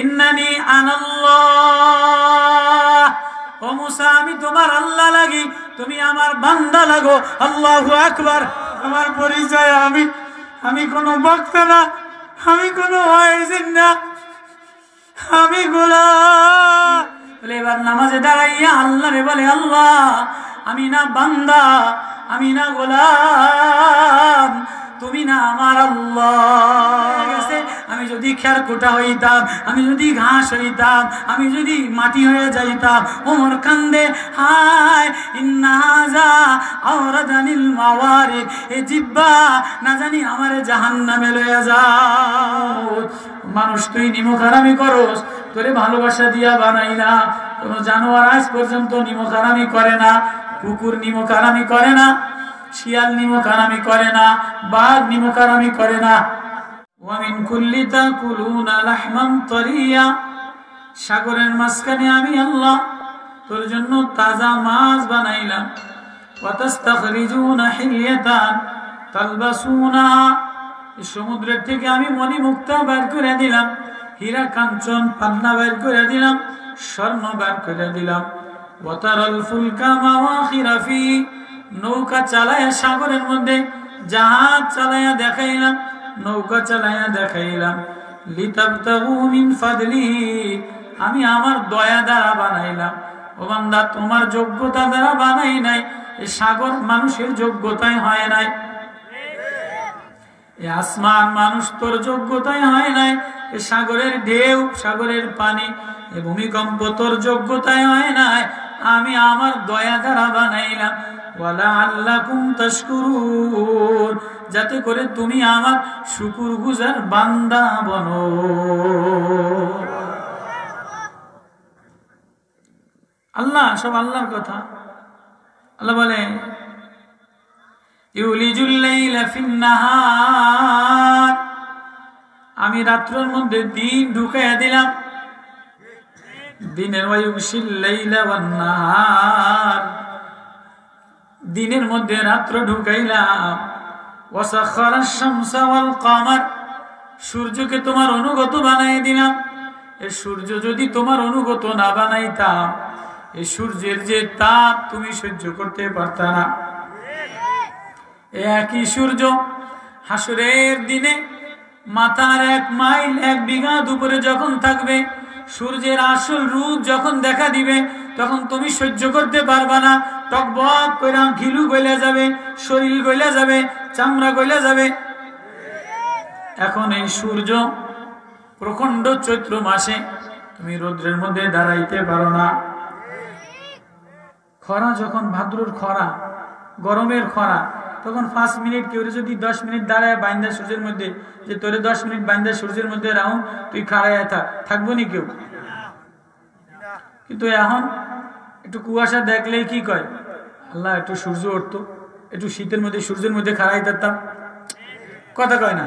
ইন্নানি আনাল্লাহ, ও মুসা আমি তোমার আল্লাহ লাগি, তুমি আমার বান্দা লাগো। আল্লাহু আকবার। আমার পরিচয় আমি কোনো বক্তা না, আমি কোনো ওয়াইজিন না, আমি গোলাম। এবার নামাজে দাঁড়াইয়া আল্লাহ রে বলে, আল্লাহ আমি না বান্দা, আমি না গোলাম, তুমি না আমার আল্লাহ। আমি যদি খেরকুটা হইতাম, আমি যদি ঘাস হইতাম, আমি যদি মাটি হয়ে যাইতাম, ওমর কান্দে হায় ইন্নাজা আওরাদানিল মাওয়ারিদ, এ জিব্বা না জানি আমারে জাহান্নামে লইয়া যাও। মানুষ তুই নিমক হারামি করস, তোরে ভালোবাসা দিয়া বানাইলা। কোন জানোয়ার আজ পর্যন্ত নিমক হারামি করে না, কুকুর নিমক হারামি করে না, শিয়াল নিমক হারামি করে না, বাঘ নিমক হারামি করে না। ওয়ামিন কুল্লি তাকুলুনা লাহমান তারিয়া, সাগরের মাঝখানে আমি আল্লাহ তোর জন্য তাজা মাছ বানাইলাম। ওয়া তাস্তাখরিজুনা হিলিয়াতান তালবাসুনা, সমুদ্রের থেকে আমি মণিমুক্তা বের করে দিলাম, হীরা কাঞ্চন পান্না বের করে দিলাম, স্বর্ণ বের করে দিলাম। ওয়া তারাল ফুলকা মাওয়াখিরা ফি, নৌকা চালায়া সাগরের মধ্যে, জাহাজ চালায়া দেখাইলাম, নৌকা চালায়া দেখাইলাম। লিতাবতাগু মিন ফাদলিহি, আমি আমার দয়া দ্বারা বানাইলাম। ও বান্দা তোমার যোগ্যতা দ্বারা বানাই নাই, এই সাগর মানুষের যোগ্যতায় হয় নাই, এই আসমান মানুষ তোর যোগ্যতায় হয় নাই, এই সাগরের ঢেউ, সাগরের পানি, এই ভূমিকম্প তোর যোগ্যতায় হয় নাই, আমি আমার দয়া দ্বারা বানাইলাম। ওয়ালাআল্লাকুম তাশকুরুন, যাতে করে তুমি আমার শুকরগুজার বান্দা বনো। আল্লাহ, সব আল্লাহর কথা। আল্লাহ বলে ইউলিজুল লাইলা ফিন নাহার, আমি রাত্রের মধ্যে দিন ঢুকাইয়া দিলাম। দিনের ওয়ায়ুশিল লাইলা ওয়ান নাহার, দিনের মধ্যে রাত্র ঢুকাইলাম। ওয়াসাখারাশ শামসা ওয়াল কমার, সূর্যকে তোমার অনুগত বানাই দিলাম। এই সূর্য যদি তোমার অনুগত না বানাইতাম, এই সূর্যের যে তাপ তুমি সহ্য করতে পারতা না। একই সূর্য হাসরের দিনে মাথার 1 মাইল 1 বিঘা উপরে যখন থাকবে, সূর্যের আসল রূপ যখন দেখা দিবে, তখন তুমি সহ্য করতে পারবা না। টকবক করে ঘিলু গলে যাবে, শরীর গলে যাবে, চামড়া গলে যাবে। এখন এই সূর্য প্রখণ্ড চৈত্র মাসে তুমি রৌদ্রের মধ্যে দাঁড়াইতে পারো না। খরা যখন, ভাদ্রর খরা, গরমের খরা, তখন 5 মিনিট কেউ যদি 10 মিনিট দাঁড়ায় বাইন্দা সূর্যের মধ্যে, যে তোরে 10 মিনিট বাইন্দা সূর্যের মধ্যে রাখুন, তুই খাড়াইয়া থাকবো নি কেউ? কিন্তু এখন একটু কুয়াশা দেখলেই কি কয়, আল্লাহ একটু সূর্য উঠতো, একটু শীতের মধ্যে সূর্যের মধ্যে খাড়াই থাকতাম, কথা কয় না?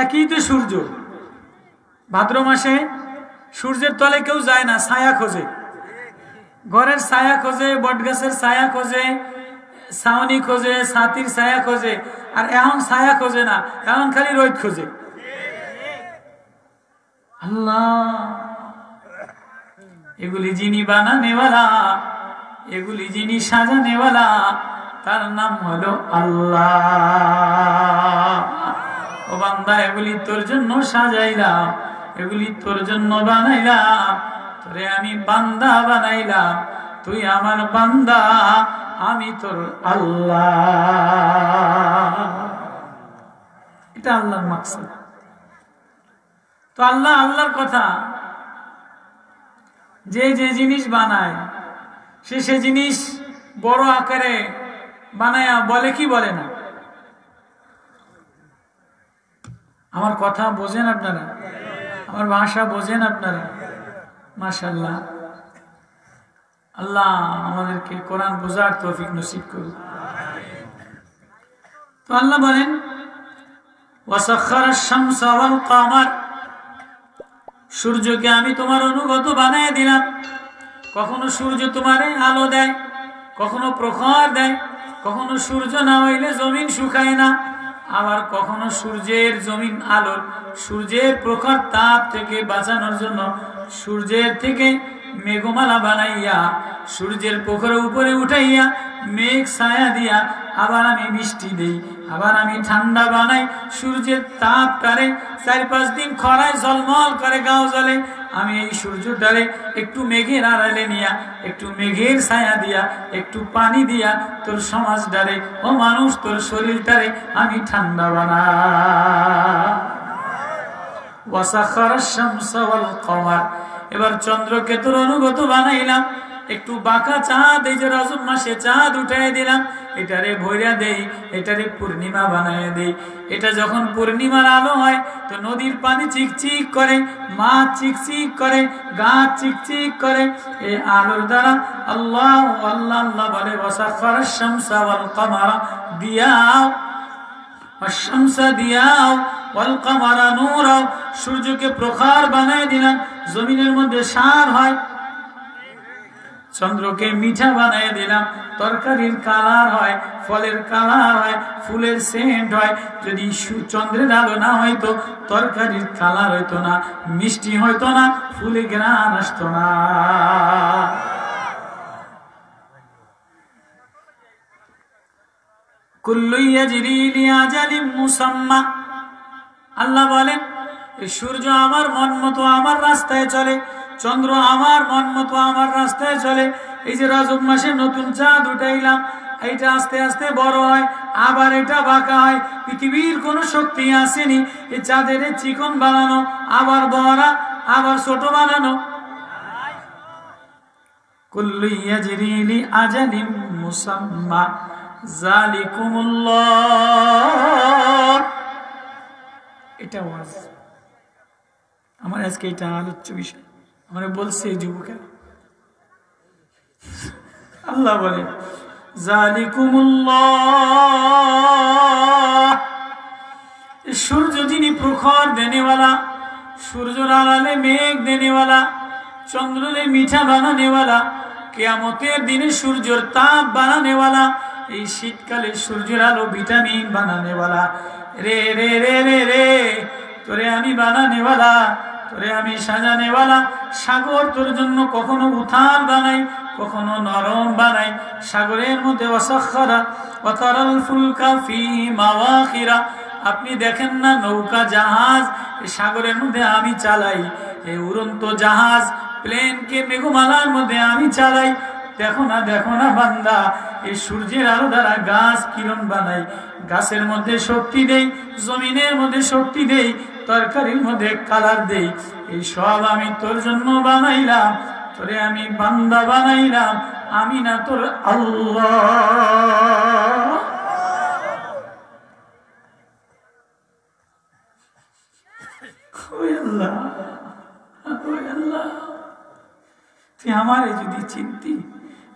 একই তো সূর্য। ভাদ্র মাসে সূর্যের তলে কেউ যায় না, ছায়া খোঁজে, ঘরের ছায়া খোঁজে, বটগাছের ছায়া খোঁজে, ছাউনি খোঁজে, ছাতির ছায়া খোঁজে। আর এখন ছায়া খোঁজে না, এখন খালি রোদ খোঁজে। আল্লাহ, এগুলি যিনি বানানেওয়ালা, এগুলি যিনি সাজানেওয়ালা, তার নাম হলো আল্লাহ। ও বান্দা, এগুলি তোর জন্য সাজাইলাম, এগুলি তোর জন্য বানাইলাম, তোরে আমি বান্দা বানাইলাম, তুই আমার বান্দা, আমি তোর আল্লাহ। এটা আল্লাহর মাকসাদ। তো আল্লাহ, আল্লাহর কথা, যে যে জিনিস বানায় সে জিনিস বড় আকারে বানায়া বলে কি বলে না? আমার কথা বোঝেন আপনারা? আমার ভাষা বোঝেন আপনারা? মাশাআল্লাহ। আল্লাহ আমাদেরকে কোরআন বোঝার তৌফিক নসিব করুন। তো আল্লাহ বলেন ওয়াসাখারাশ শামসা ওয়াল কমার, সূর্যকে আমি তোমার অনুগত বানায় দিলাম। কখনো সূর্য তোমারে আলো দেয়, কখনো প্রখর দেয়, কখনো সূর্য না হইলে জমিন শুকায় না। আবার কখনো সূর্যের জমিন আলোর সূর্যের প্রখর তাপ থেকে বাঁচানোর জন্য সূর্যের থেকে মেঘমালা বানাইয়া সূর্যের প্রখর উপরে উঠাইয়া মেঘ ছায়া দিয়া আবার আমি বৃষ্টি দেই, আবার আমি ঠান্ডা বানাই। সূর্যের তাপটারে 4-5 দিন খরায় ঝলমল করে গাও জ্বলে, আমি এই সূর্যটারে একটু মেঘের আড়ালে নিয়া একটু মেঘের ছায়া দিয়া একটু পানি দিয়া তোর সমাজটারে ও মানুষ তোর শরীরটারে আমি ঠান্ডা বানাই। ওয়াসাখারাশ শামসা ওয়াল কমার, এবার চন্দ্রকে তোর অনুগত বানাইলাম। একটু বাঁকা চাঁদ, এই যে রজব মাসে চাঁদ উঠাই দিলাম, এটারে ভৈরা দেই, এটারে পূর্ণিমা বানায় দেই। এটা যখন পূর্ণিমার আলো হয় তো নদীর পানি চিকচিক করে, মাছ চিকচিক করে, গাছ চিকচিক করে। এই আলোর দ্বারা আল্লাহ আল্লাহ আল্লাহ বলে ওয়াসাখারাশ শামসা ওয়াল কমারা দিয়াও, শামসা দিয়াও ওয়াল কমারা নূরাও, সূর্যকে প্রখর বানায় দিলাম, জমিনের মধ্যে সার হয়। চন্দ্রকে মিঠা বানায় দিলাম, তরকারির কালার হয়, ফলের কালার হয়, ফুলের সেন্ট হয়। যদি চন্দ্রের আলো না হয়তো তরকারির কালার হইতো না, মিষ্টি হইতো না, ফুলে ঘ্রাণ আসতো না। কুল্লু ইয়াজরি লিআজালিম মুসাম্মা, আল্লাহ বলেন এই সূর্য আমার মন মতো আমার রাস্তায় চলে, চন্দ্র আমার মন মতো আমার রাস্তায় চলে। এই যে রজব মাসে নতুন চাঁদ উঠাইলাম, এইটা আস্তে আস্তে বড় হয়, আবার এটা বাঁকা হয়। পৃথিবীর কোন শক্তি আসেনি এই চাঁদের চিকন বানানো, আবার বড়, আবার ছোট বানানো। কুল্লু ইয়াজরি লিআজালিম মুসাম্মা যালিকুমুল্লাহ। এটা ওয়াজ আমার আজকে, এটা আলোচ্য বিষয়। আমরা বলছে যুবকেরা, আল্লাহ বলে যালিকুমুল্লাহ, সূর্য যিনি প্রখর দেনেওয়ালা, সূর্যের আড়ালে মেঘ দেনেওয়ালা, চন্দ্ররে মিঠা বানানেওয়ালা, কিয়ামতের দিনে সূর্যের তাপ বানানেওয়ালা, এই শীতকালে সূর্যের আলো ভিটামিন বানানেওয়ালা। রে রে রে রে রে তোরে আমি বানানেওয়ালা, তোরে আমি সাজানেওয়ালা। সাগর তোর জন্য কখনো উথাল বানাই, কখনো নরম বানাই। সাগরের মধ্যে ওয়াসাখারা ওয়া তারাল ফুলকা ফি মাওয়াখিরা, আপনি দেখেন না নৌকা জাহাজ এই সাগরের মধ্যে আমি চালাই, এই উড়ন্ত জাহাজ প্লেনকে মেঘমালার মধ্যে আমি চালাই। দেখো না দেখো না বান্দা, এই সূর্যের আলো দ্বারা গাছ কিরণ বানাই, গাছের মধ্যে শক্তি দেই, জমিনের মধ্যে শক্তি দেই, তরকারির মধ্যে কালার দেই। এই সব আমি তোর জন্য বানাইলাম, তোরে আমি বান্দা বানাইলাম, আমি না তোর আল্লাহ। তুই আমারে যদি চিনতি,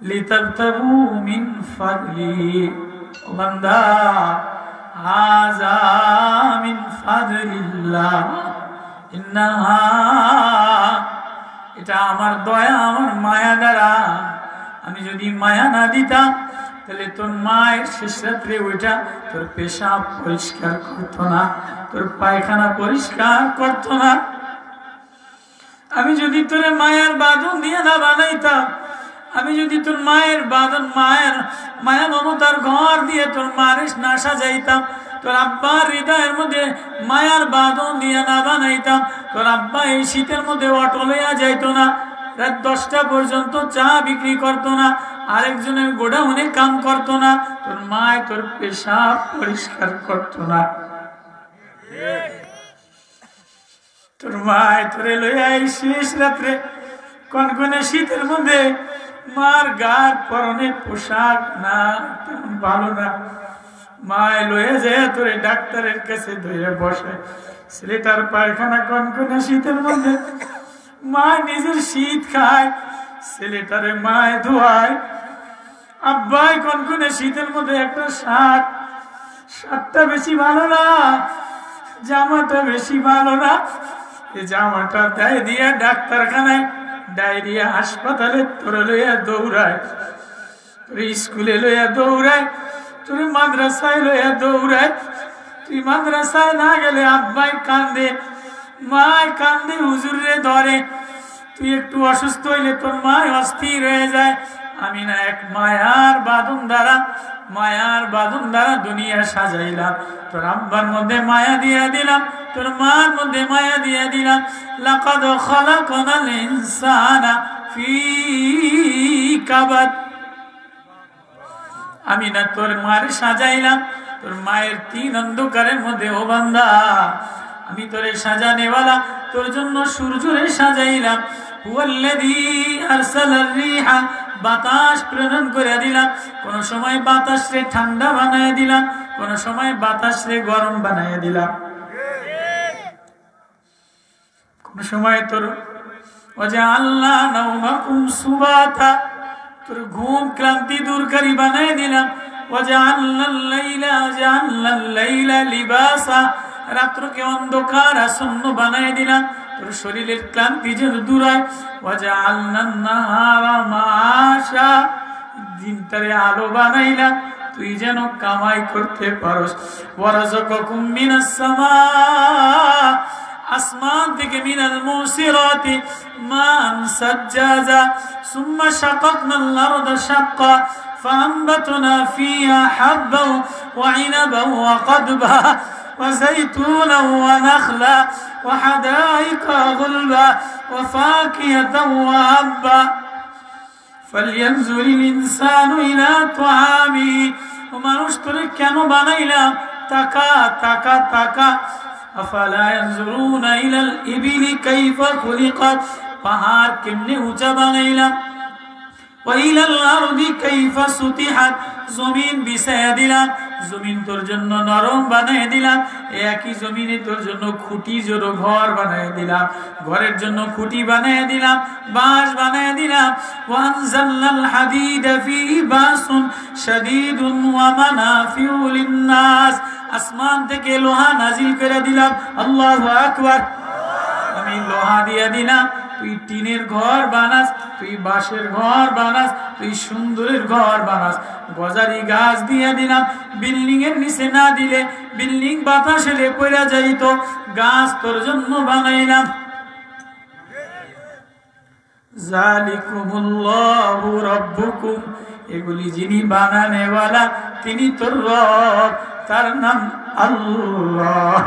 লিতাবতাগু মিন ফাদলি, ও বান্দা হাযা মিন ফাদলিল্লাহ, ইন্নাহা, এটা আমার দয়া আমার মায়া দ্বারা। আমি যদি মায়া না দিতাম তাহলে তোর মায়ের শেষ রাত্রে ওইটা তোর পেশাব পরিষ্কার করতো না, তোর পায়খানা পরিষ্কার করতো না। আমি যদি তোর মায়ের বাঁধন দিয়ে না বানাইতাম, আমি যদি তোর মায়ের বাঁধন, মায়ের মায়া মমতার ঘর দিয়ে তোর মায়ের না সাজাইতাম, তোর আব্বার হৃদয়ের মধ্যে মায়ার বাঁধন দিয়ে না বানাইতাম, তোর আব্বা এই শীতের মধ্যে অটো লইয়া যাইতো না, রাত 10টা পর্যন্ত চা বিক্রি করতো না, আরেকজনের গোডাউনে কাম করতো না, তোর মায় তোর পেশাব পরিষ্কার করতো না। তোর মায় তোরে লইয়া এই শেষ রাত্রে কনকনে শীতের মধ্যে, মার গার পরনে পোশাক না তেমন ভালো না, মায় লয়ে যায় তোরে ডাক্তারের কাছে ধরে বসে। ছেলেটার পায়খানা কনকনে শীতের মধ্যে, মা নিজের শীত খায়, ছেলেটারে মায় ধোয়ায়। আব্বাই কনকনে শীতের মধ্যে একটা শার্টটা বেশি ভালো না, জামাটা বেশি ভালো না, এই জামাটা দেয় দিয়া ডাক্তারখানায়, ডায়রিয়া হাসপাতালে তোরে লইয়া দৌড়ায়, তোর স্কুলে লইয়া দৌড়ায়, তোর মাদ্রাসায় লইয়া দৌড়ায়, তুই মাদ্রাসায় না গেলে আব্বাই কান্দে, মায় কান্দে, হুজুরে ধরে। তুই একটু অসুস্থ হইলে তোর মায় অস্থির হয়ে যায়। আমি না এক মায়ার বাঁধন দ্বারা দুনিয়া সাজাইলাম। তোর আব্বার মধ্যে মায়া দিয়ে দিলাম, তোর মার মধ্যে মায়া দিয়ে দিলাম। লাকাদ খালাকনাল ইনসানা ফি কাবাদ। আমি না তোর মার সাজাইলাম, তোর মায়ের 3 অন্ধকারের মধ্যে। ও বান্দা, আমি তোরে সাজানেওয়ালা, তোর জন্য সূর্যরে সাজাইলাম। হুয়াল্লাযী আরসালার রিহা, বাতাস প্রেরণ করে দিলাম। কোন সময় বাতাসরে ঠান্ডা বানায় দিলাম, কোন সময় বাতাসরে গরম বানায় দিলাম। কোন সময় তোর ওয়াজআলনা নাওমাকুম সুবাতা, তোর ঘুম ক্লান্তি দূরকারী বানায় দিলাম। ওয়াজআলনাল লাইলা লিবাসা, রাত্রকে অন্ধকার আচ্ছন্ন বানায় দিলাম, তোর শরীরের ক্লান্তি যেন দূর হয়। ওয়াজআলনান নাহারা মাআশা, দিনটারে আলো বানাইলাম, তুই যেন কামাই করতে পারস। ওয়ারাযাকাকুম মিনাস সামা, আসমান থেকে মিনাল মুসিরাতি মান সাজ্জাজা, সুম্মা শাকাকনাল আরদা শাক্কা ফাআনবাতনা ফিহা হাব্বান ওয়া ইনাবান ওয়া কাদবা وزيتونا ونخلا وحدائق غلبا وفاكهة وأبا فلينظر الإنسان إلى طعامه ومانوش তোরে কেন বানাইলাম? তাকা তাকা তাকা। আফালা ইয়ানজুরুনা ইলাল ইবিলি কাইফা খুলিকাত, পাহাড় কেমনে উঁচা বানাইলাম। ওয়াইলাল আরদি কাইফা সুতিহাত, জমিন বিছায়া দিলাম, জমিন তোর জন্য নরম বানায় দিলাম। একই জমিনে তোর জন্য খুঁটি জোড়ো ঘর বানায় দিলাম, ঘরের জন্য খুঁটি বানায় দিলাম, বাঁশ বানায় দিলাম। ওয়ানজালনাল হাদিদা ফিহি বাসুন শাদীদুন ওয়া মানাফিউ লিন-নাস, আসমান থেকে লোহা নাজিল করে দিলাম। আল্লাহু আকবার। আমি লোহা দিয়ে দিলাম, তুই টিনের ঘর বানাস, তুই বাঁশের ঘর বানাস, তুই সুন্দরের ঘর বানাস। গজারি গাছ দিয়ে দিলাম, বিল্ডিং এর নিচে না দিলে বিল্ডিং বাতাসে পড়ে যাইত, গাছ তোর জন্য বানাইলাম। যালিকুমুল্লাহু রাব্বুকুম, এগুলি যিনি বানানেওয়ালা তিনি তোর রব, তার নাম আল্লাহ।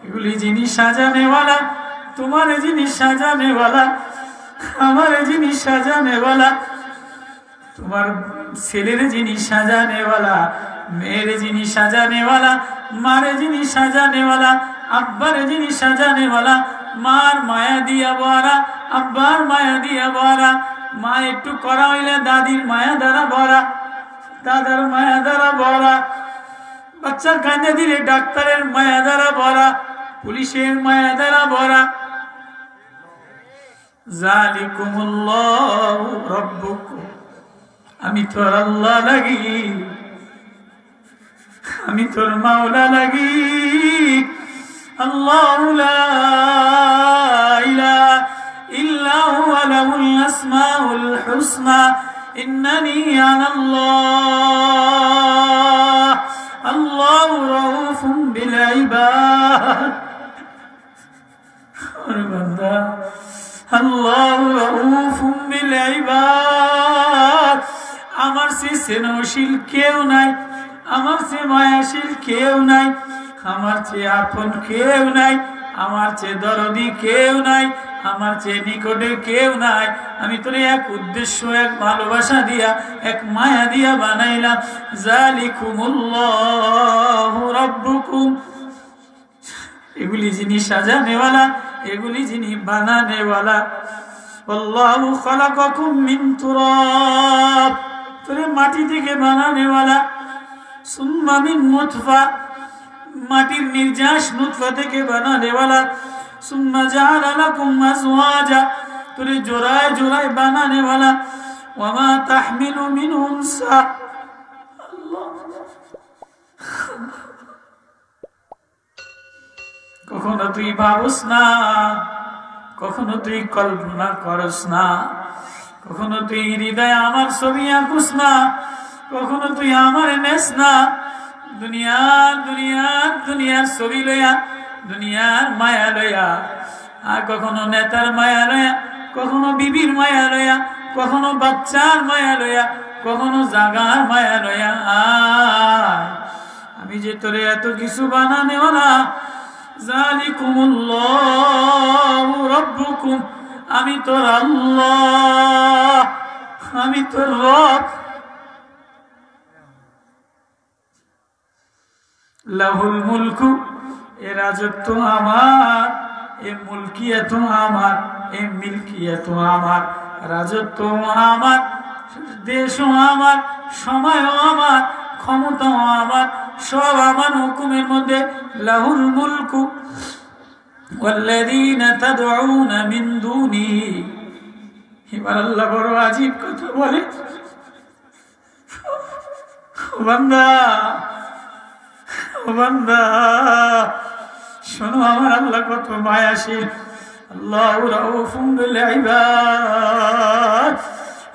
এগুলি যিনি সাজানেওয়ালা, তোমার যিনি সাজানেওয়ালা, আমার যিনি সাজানেওয়ালা, তোমার ছেলের যিনি সাজানেওয়ালা, মেয়ের যিনি সাজানেওয়ালা, মারে যিনি সাজানেওয়ালা, আব্বার যিনি সাজানেওয়ালা, মার মায়া দিয়া ভরা, আব্বার মায়া দিয়া ভরা। মা একটু করা হইলে দাদির মায়া দ্বারা ভরা, দাদার মায়া দ্বারা ভরা। বাচ্চা কাঁদে দিলে ডাক্তারের মায়া দ্বারা ভরা, পুলিশের মায়া দ্বারা ভরা। যালিকুমুল্লাহু রাব্বুকুম, আমি তোর আল্লাহ লাগি, আমি তোর মাওলা লাগি। আল্লাহু লা ইলাহা ইল্লা হুয়া লাহুল আসমাউল হুসনা ইন্নানি আনাল্লাহ। আল্লাহু রাউফুম বিল ইবাদ। ওরে বান্দা, আল্লাহু রাউফুম বিল ইবাদ। আমার সে স্নেহশীল কেউ নাই, আমার সে মায়াশীল কেউ নাই, আমার চেয়ে আপন কেউ নাই, আমার চেয়ে দরদি কেউ নাই, আমার চেয়ে নিকটে কেউ নাই। আমি তোর এক উদ্দেশ্য, এক ভালোবাসা দিয়া, এক মায়া দিয়া বানাইলাম। যালিকুমুল্লাহু রাব্বুকুম, এগুলি যিনি সাজানেওয়ালা, এগুলি যিনি বানানেওয়ালা। আল্লাহু খালাকাকুম মিন তুরাব, তোরে মাটি থেকে বানানেওয়ালা। সুম্মা মিন নুতফা, মাটির নির্যাস নুতফা থেকে বানানেওয়ালা। সুম্মা জাআলা লাকুম আজওয়াজা, তোরে জোড়ায় জোড়ায় বানানেওয়ালা। ওয়া মা তাহমিলু মিন উনসা, কখনো তুই ভাবস না, কখনো তুই কল্পনা করস না, কখনো তুই হৃদয়ে আমার ছবি আঁকুস না, কখনো তুই আমার নেস না। দুনিয়ার ছবি লইয়া, দুনিয়ার মায়া লইয়া, আর কখনো নেতার মায়া লইয়া, কখনো বিবির মায়া লইয়া, কখনো বাচ্চার মায়া লইয়া, কখনো জাগার মায়া লইয়া। আমি যে তোরে এত কিছু বানানেও না, জালিকুমুল্লাহু রাব্বুকুম, আমি তোর আল্লাহ, আমি তোর রব। লাহুল মুলকু, এ রাজত্ব আমার, এ মুলকিয়াত আমার, এ মিলকিয়াত আমার, রাজত্ব আমার, দেশও আমার, সময়ও আমার, ক্ষমতাও আমার, সব আমার হুকুমের মধ্যে। লাহুল মুলকু ওয়াল্লাযীনা তাদউনা মিন দুনিহি। এবার আল্লাহ বড় আজীব কথা বলে, বান্দা বান্দা শোনো, আমার আল্লাহ কত মায়াশীল। আল্লাহু রাউফুম বিল ইবাদ,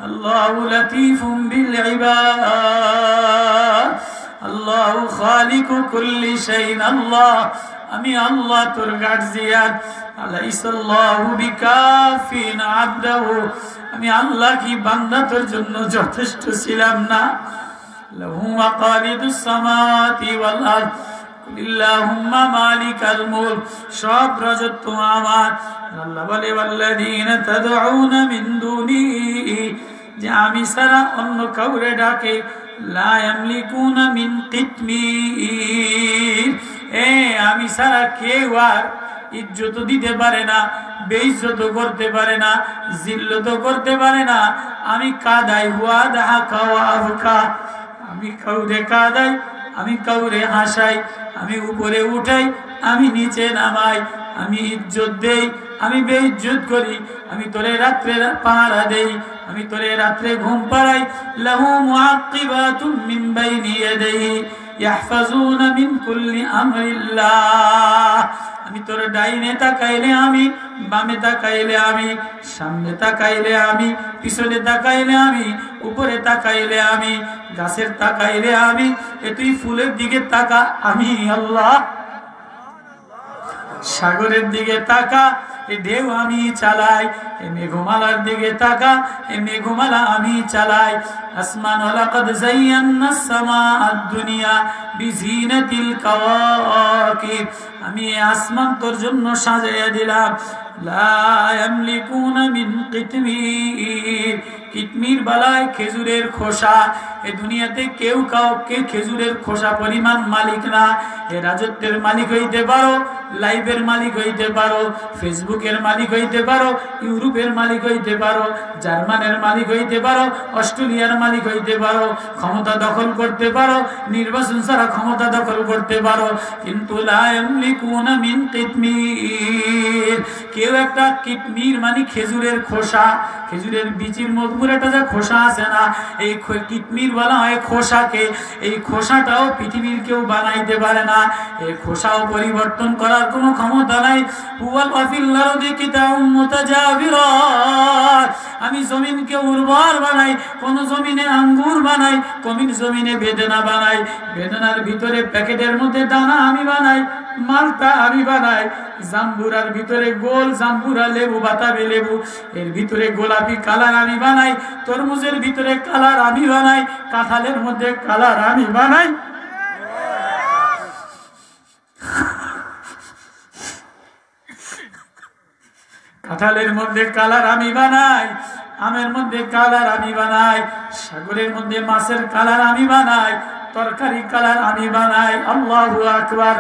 আল্লাহু লাতীফুম বিল ইবাদ, আল্লাহু খালিকু কুল্লি শাইইন। আল্লাহ, আমি আল্লাহ তোর গার্জিয়ান। আলাইসাল্লাহু বিকাফিন আবদাহু, আমি আল্লাহ কি বান্দা তোর জন্য যথেষ্ট ছিলাম না? লাহু মাকালিদুস সামাওয়াতি ওয়াল আরদ, কুলিল্লাহুম্মা মালিকাল মুলক, সব রাজত্ব আমার। আল্লাহ বলে ওয়াল্লাযীনা তাদউনা মিন দুনিহি, যে আমি ছাড়া অন্য কাউরে ডাকে, লা ইয়ামলিকুনা মিন কিতমির, আমি ছাড়া কেউ আর ইজ্জত দিতে পারে না, বেইজ্জত করতে পারে না, জিল্লত করতে পারে না। আমি কাদাই হুয়া দাহাকা ওয়া আবকা, আমি কাউরে কাদাই, আমি কাউরে হাসাই, আমি উপরে উঠাই, আমি নিচে নামাই, আমি ইজ্জত দেই, আমি বেইজ্জত করি, আমি তোরে রাত্রে পাহারা দেই, আমি তোরে রাত্রে ঘুম পাড়াই। লাহু মুআক্কিবাতুম মিন বাইনি ইয়াদাইহি ইয়াহফাজুনা মিন কুল্লি আমরিল্লাহ, আমি তোর ডাইনে তাকাইলে আমি, বামে তাকাইলে আমি, সামনে তাকাইলে আমি, পিছনে তাকাইলে আমি, উপরে তাকাইলে আমি, গাছের তাকাইলে আমি, তুই ফুলের দিকে তাকা, আমি আল্লাহ। সাগরের দিকে তাকা, এ ঢেউ আমি চালাই, এ মেঘমালার দিকে তাকা, এ মেঘমালা আমি চালাই। আসমান ওয়ালাকাদ যায়্যানাস সামাআদ দুনিয়া বিজিনাতিল কাওয়াকিব, আমি আসমান তোর জন্য সাজাইয়া দিলাম। লা ইয়ামলিকুনা মিন কিতমির, কিতমির বালায় খেজুরের খোসা, এ দুনিয়াতে কেউ কাউকে খেজুরের খোসা পরিমাণ মালিক না। এ রাজত্বের মালিক হইতে পারো, লাইভের মালিক হইতে পারো, ফেসবুকের মালিক হইতে পারো, ইউরোপের মালিক হইতে পারো, জার্মানের মালিক হইতে পারো, অস্ট্রেলিয়ার মালিক হইতে পারো, ক্ষমতা দখল করতে পারো, নির্বাচন ছাড়া ক্ষমতা দখল করতে পারো, কিন্তু লা ইয়ামলিকুনা মিন কিতমির, কেউ একটা কিতমির মানে খেজুরের খোসা, খেজুরের বীজের মধ্যে একটা যা খোসা আছে না, এই কিতমির বলা হয় খোসাকে। এই খোসাটাও পৃথিবীর কেউ বানাইতে পারে না, এই খোসাও পরিবর্তন করার কোনো ক্ষমতা নাই। ওয়াল ওয়াফিল আরদি কিতাউম মুতাজাবিরাত, আমি জমিনকে উর্বর বানাই, কোন জমিনে আঙ্গুর বানাই, কোন জমিনে বেদানা বানাই, বেদানার ভিতরে প্যাকেটের মধ্যে দানা আমি বানাই, মালটা আমি বানাই, জাম্বুরার ভিতরে গোল জাম্বুরা লেবু, বাতাবি লেবু, এর ভিতরে গোলাপি কালার আমি বানাই, তরমুজের ভিতরে কালার আমি বানাই, কাঁঠালের মধ্যে কালার আমি বানাই। কাঁঠালের মধ্যে কালার আমি বানাই, আমের মধ্যে কালার আমি বানাই, সাগরের মধ্যে মাছের কালার আমি বানাই, তরকারি কালার আমি বানাই। আল্লাহু আকবার।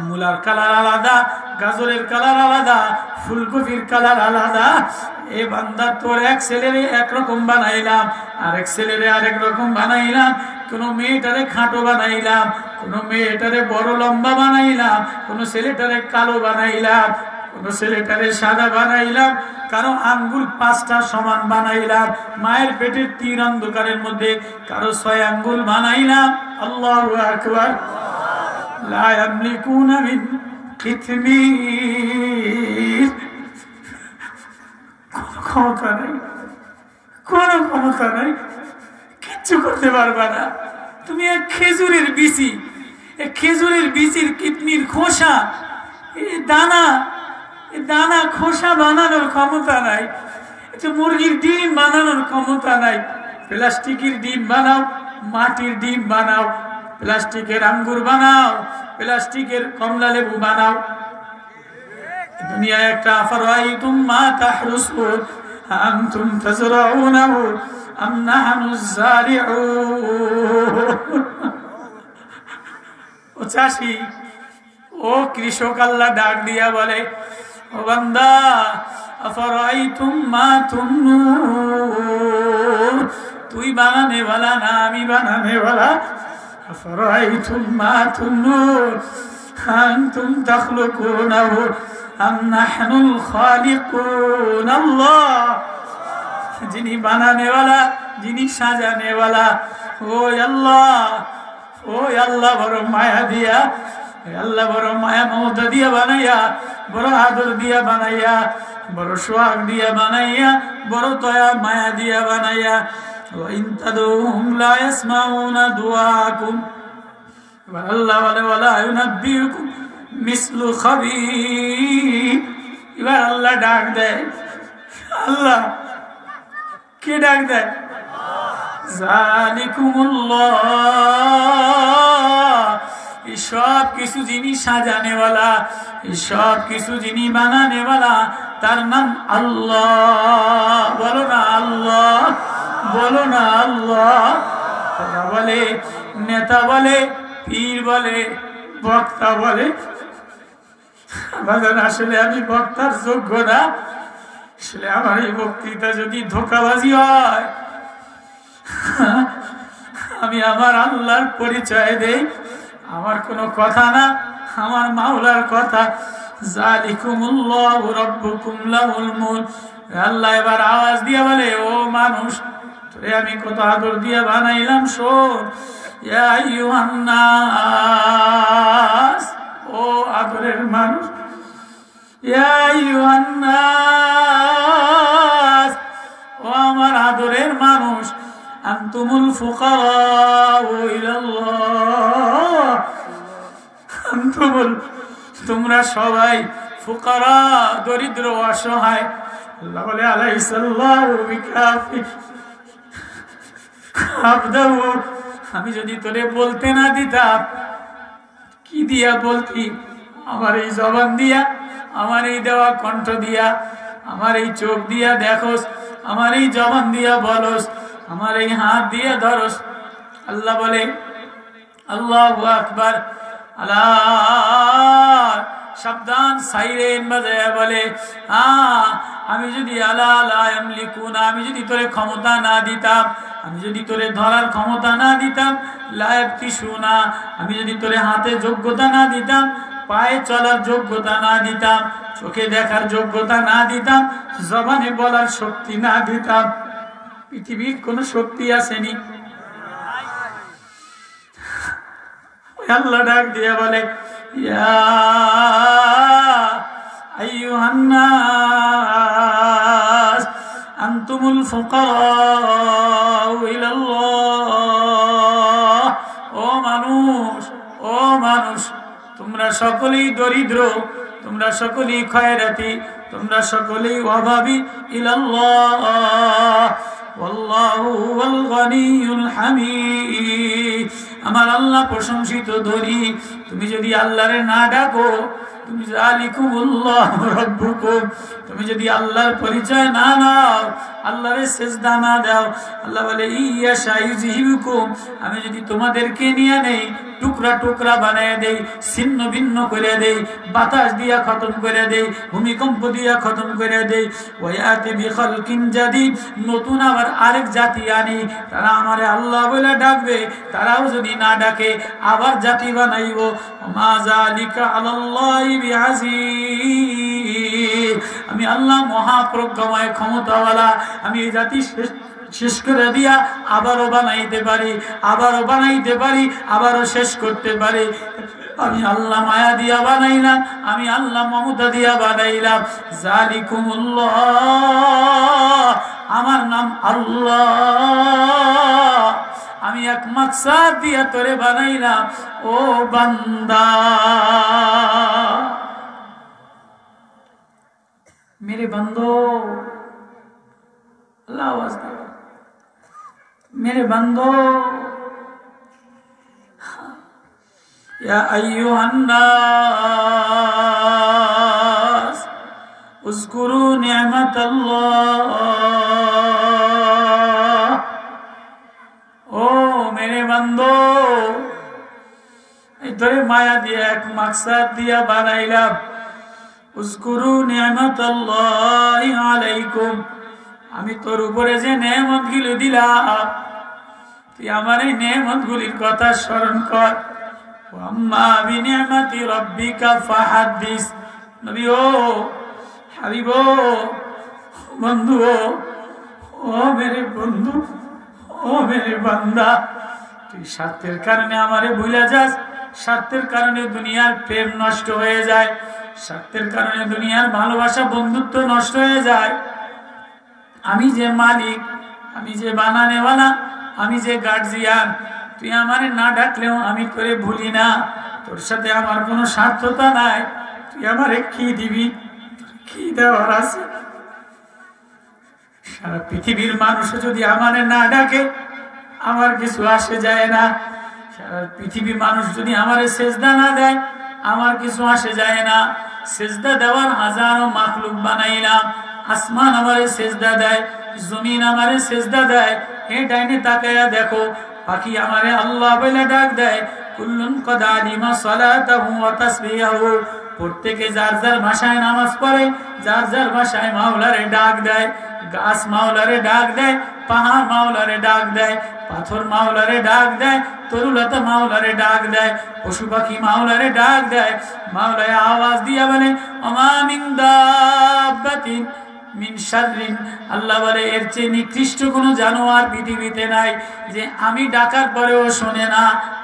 মূলার কালার আলাদা, গাজরের কালার আলাদা, ফুলকপির কালার আলাদা। এ বান্দা, তোর এক ছেলেরে একরকম বানাইলাম, আরেক ছেলেরে আরেক রকম বানাইলাম, কোন মেয়েটারে খাটো বানাইলাম, কোন মেয়েটারে বড় লম্বা বানাইলাম, কোন ছেলেটারে কালো বানাইলাম, কোন ছেলেটারে সাদা বানাইলাম, কারো আঙ্গুল 5টা সমান বানাইলাম, মায়ের পেটের 3 অন্ধকারের মধ্যে কারো 6 আঙ্গুল বানাইলাম। আল্লাহু আকবার। লা ইয়ামলিকুনা মিন কিতমির, কোনো ক্ষমতা নাই, কোনো ক্ষমতা নাই, কিচ্ছু করতে পারবা না। তুমি এক খেজুরের বিচি, এই খেজুরের বিচির কিডনির খোসা, এই দানা খোসা বানানোর ক্ষমতা নাই, মুরগির ডিম বানানোর ক্ষমতা নাই। প্লাস্টিকের ডিম বানাও, মাটির ডিম বানাও, প্লাস্টিকের আঙ্গুর বানাও, প্লাস্টিকের কমলা লেবু বানাও। দুনিয়া একটা আফরাইতুম মা তাহরুসুন আনতুম তাজরাউনাহু আম নাহনুজ জারিউন। ও চাষি, ও কৃষক, আল্লাহ ডাক দিয়া বলে, ও বান্দা, আফরাইতুম মা তুমনুন, তুই বানানে वाला না আমি বানানে वाला। আফরাইতুম মা তুমনুন আনতুম তাখলুকুনাহু আম নাহনুল খালিকুন। আল্লাহ যিনি বানানে वाला, যিনি সাজানে वाला, ওই আল্লাহ, ওই আল্লাহ বড় মায়া দিয়া, আল্লাহ বড় মায়া মমতা দিয়া বানাইয়া, বড় আদর দিয়া বানাইয়া, বড় সোহাগ দিয়া বানাইয়া, বড় দয়া মায়া দিয়া বানাইয়া। ওয়াইন তাদউহুম লা ইয়াসমাউনা দুআকুম, আল্লাহ বলে ওয়ালা ইউনাব্বিউকুম মিসলু খাবীর। এবার আল্লাহ ডাক দেয়, আল্লাহ কে ডাক দেয়? জালিকুমুল্লাহ, এই সব কিছু যিনি সাজানে वाला, এই সব কিছু যিনি বানানে वाला, তার নাম আল্লাহ। বলো না আল্লাহ, বলো না আল্লাহ। বলে নেতা বলে, পীর বলে, বক্তা বলে, আসলে আমি বক্তার যোগ্য না। আসলে আমার এই বক্তৃতা যদি ধোঁকাবাজি হয়, আমি আমার আল্লাহর পরিচয় দেই, আমার কোনো কথা না, আমার মাওলার কথা। জালিকুমুল্লাহু রাব্বুকুম লাহুল মুলক। আল্লাহ এবার আওয়াজ দিয়ে বলে, ও মানুষ, তোরে আমি কত আদর দিয়ে বানাইলাম, শোন। ইয়া আইয়ুহান নাস, ও আদরের মানুষ, ইয়া আইয়ুহান নাস, ও আমার আদরের মানুষ, আনতুমুল ফুকারাউ ইলাল্লাহ। আনতুমুল, তোমরা সবাই ফুকারা, দরিদ্র, অসহায়। আল্লাহ বলে আলাইসাল্লাহু বিকাফি আবদাহু, আমি যদি তোরে বলতে না দিতাম, কি দিয়া বলতি? আমার এই জবান দিয়া, আমার এই দেওয়া কণ্ঠ দিয়া, আমার এই চোখ দিয়া দেখোস, আমার এই জবান দিয়া বলস, আমার এই হাত দিয়ে ধরস। আল্লাহ বলে, আল্লাহু আকবার। আল্লাহ সাবধান, সাইরেন বাজায় বলে, আমি যদি আলা লা ইয়ামলিকুনা, আমি যদি তোরে ক্ষমতা না দিতাম, আমি যদি তোরে ধরার ক্ষমতা না দিতাম, লা ইয়াবতিশুনা, আমি যদি তোরে হাতে যোগ্যতা না দিতাম, পায়ে চলার যোগ্যতা না দিতাম, চোখে দেখার যোগ্যতা না দিতাম, জবানে বলার শক্তি না দিতাম, পৃথিবীর কোন শক্তি আসেনি। আল্লাহ ডাক দিয়ে বলে, ইয়া আইয়ুহান নাস আনতুমুল ফুকারাউ ইলাল্লাহ। ও মানুষ, ও মানুষ, তোমরা সকলেই দরিদ্র, তোমরা সকলেই খয়রাতি, তোমরা সকলেই অভাবী। ইলাল্লাহ ওয়াল্লাহু হুয়াল গনিয়ুল হামিদ। আমার আল্লাহ প্রশংসিত ধনী। তুমি যদি আল্লাহরে না ডাকো, তুমি জালিকুমুল্লাহু রাব্বুকুম, তুমি যদি আল্লাহর পরিচয় না নাও, আল্লাহরে সিজদা না দাও, আল্লাহ বলে ইয়াশা ইউযহিবুকুম, আমি যদি তোমাদেরকে নিয়ে নেই, টুকরা টুকরা বানায় দেই, ছিন্ন ভিন্ন করে দেই, বাতাস দিয়া খতম করে দেই, ভূমিকম্প দিয়া খতম করে দেই, ওয়ায়াতি বিখালকিন জাদীদ, নতুন আবার আরেক জাতি আনি, তারা আমারে আল্লাহ বলে ডাকবে। তারাও যদি না ডাকে, আবার জাতি বানাইব। মা যালিকা আলাল্লাহি বিআযীজ, আমি আল্লাহ মহাপ্রজ্ঞাময়, ক্ষমতাওয়ালা। আমি এই জাতি শেষ করে দিয়া আবারও বানাইতে পারি, আবারও বানাইতে পারি, আবারও শেষ করতে পারি। আমি আল্লাহ মায়া দিয়া বানাইলাম, আমি আল্লাহ মমতা দিয়া বানাইলাম। জালিকুমুল্লাহ, আমার নাম আল্লাহ, আমি এক মাকসাদ দিয়া তোরে বানাইলাম ও বান্দা। मेरे बंदो, अल्लाह आवाज दे, मेरे बंदो, या अय्युहन्नास उज़्कुरू निअमतल्लाह। ओ मेरे बंदो, তোরে মায়া দিয়া এক মাকসাদ দিয়া বানাইলাম। উযকুরু নি'মাতাল্লাহি আলাইকুম, আমি তোর উপরে যে নেয়ামতগুলো দিলাম তুই আমার এই নেয়ামতগুলির কথা স্মরণ কর। আম্মা বিনি'মাতি রাব্বিকা ফাহাদ্দিস। নবী ও হাবিব ও বন্ধু ও মেরে বন্ধু ও মেরে বান্দা, তুই স্বার্থের কারণে আমারে ভুলে যাস, স্বার্থের কারণে দুনিয়ার প্রেম নষ্ট হয়ে যায়, স্বার্থের কারণে দুনিয়ার ভালোবাসা বন্ধুত্ব নষ্ট হয়ে যায়। আমি যে মালিক, আমি যে বানানেওয়ালা, আমি যে গার্জিয়ান, তুই আমারে না ডাকলেও আমি তোরে ভুলি না। তোর সাথে আমার কোনো স্বার্থতা নাই। তুই আমারে কি দিবি, কি দেওয়ার আছে? সারা পৃথিবীর মানুষ যদি আমারে না ডাকে আমার কিছু আসে যায় না। সারা পৃথিবীর মানুষ যদি আমারে সেজদা না দেয় আমার কিছু আসে যায় না। সেজদা দেওয়ার হাজারো মাখলুক বানাইলাম। আসমান আমারে সেজদা দেয়, জমিন আমারে সেজদা দেয়। হে ডাইনে তাকায়া দেখো, পাখি আমারে আল্লাহ বলে ডাক দেয়। কুল্লুন কদ আলিমা সালাতাহু ওয়া তাসবিহাহু, প্রত্যেকে যার যার ভাষায় নামাজ পড়ে, যার যার ভাষায় মাওলারে ডাক দেয়। গাছ মাওলারে ডাক দেয়, পাহাড় মাওলারে ডাক দেয়, পাথর মাওলারে ডাক দেয়, তরুলতা মাওলারে ডাক দেয়, পশু পাখি মাওলারে ডাক দেয়। মাওলায় আওয়াজ দিয়া বলে ওমা মিন দাব্বাতিন মিন শাররিন। আল্লাহ বলে এর চেয়ে নিকৃষ্ট কোনো জানোয়ার পৃথিবীতে নাই যে আমি ডাকার পরেও শোনে না,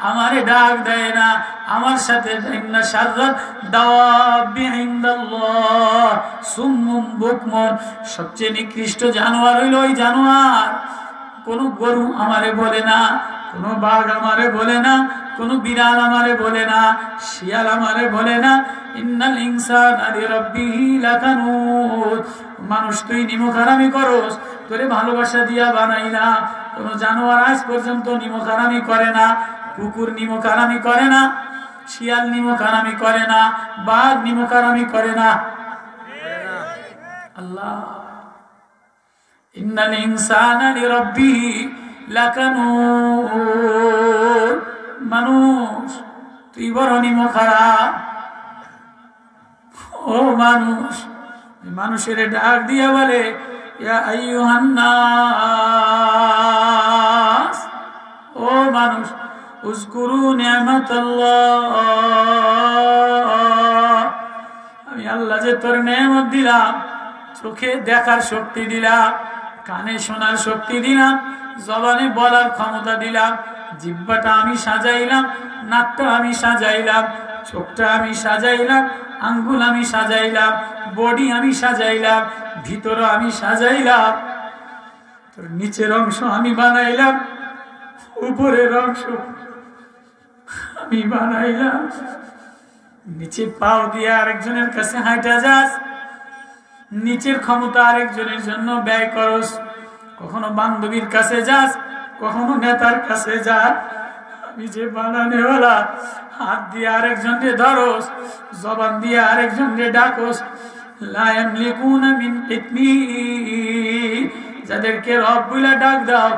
আমারে ডাক দেয় না। আমার সাথে ইন্না শাররাত দাওয়াবি ইনদাল্লাহ সুম্মুম বুকমুন, সবচেয়ে নিকৃষ্ট জানোয়ার হইল ওই জানোয়ার। কোনো গরু আমারে বলে না, কোনো বাঘ আমারে বলে না, কোনো বিড়াল আমারে বলে না, শিয়াল আমারে বলে না ইন্নাল ইনসানা লিরাব্বিহি লাকানুত। মানুষ তুই নিমুখারামি করস, তোরে ভালোবাসা দিয়া বানাই না। কোনো জানোয়ার আজ পর্যন্ত নিমুখারামি করে না। কুকুর নিমুখারামি করে না, শিয়াল নিমুখারামি করে না, বাঘ নিমুখারামি করে না। আল্লাহ ইন্নাল ইনসানা লিরাব্বিহি লাকানুত। মানুষ তুই বড় নিমুখারাম। ও মানুষ, মানুষের ডাক দিয়া বলে ইয়া আইয়ুহান নাস, ও মানুষ উযকুরু নি'মাতাল্লাহ। আমি আল্লাহ যে তোর নেয়ামত দিলাম, চোখে দেখার শক্তি দিলাম, কানে শোনার শক্তি দিলাম, জবানে বলার ক্ষমতা দিলাম, জিহ্বাটা আমি সাজাইলাম, নাকটা আমি সাজাইলাম, চোখটা আমি সাজাইলাম, আঙ্গুল আমি সাজাইলাম, বডি আমি সাজাইলাম, ভিতর আমি সাজাইলাম। তোর নিচের অংশ আমি বানাইলাম, উপরের অংশ আমি বানাইলাম। নিচে পাও দিয়ে আরেকজনের কাছে হাঁটা যাস, নিচের ক্ষমতা আরেকজনের জন্য ব্যয় করস। কখনো বান্ধবীর কাছে যাস, কখনো নেতার কাছে যাস। আমি যে বানানেওয়ালা, হাত দিয়ে আরেকজনকে ধরস, জবান দিয়ে আরেকজনকে ডাকস। লা ইয়ামলিকুনা মিন কিতমির, যাদেরকে রব বলে ডাক দাও,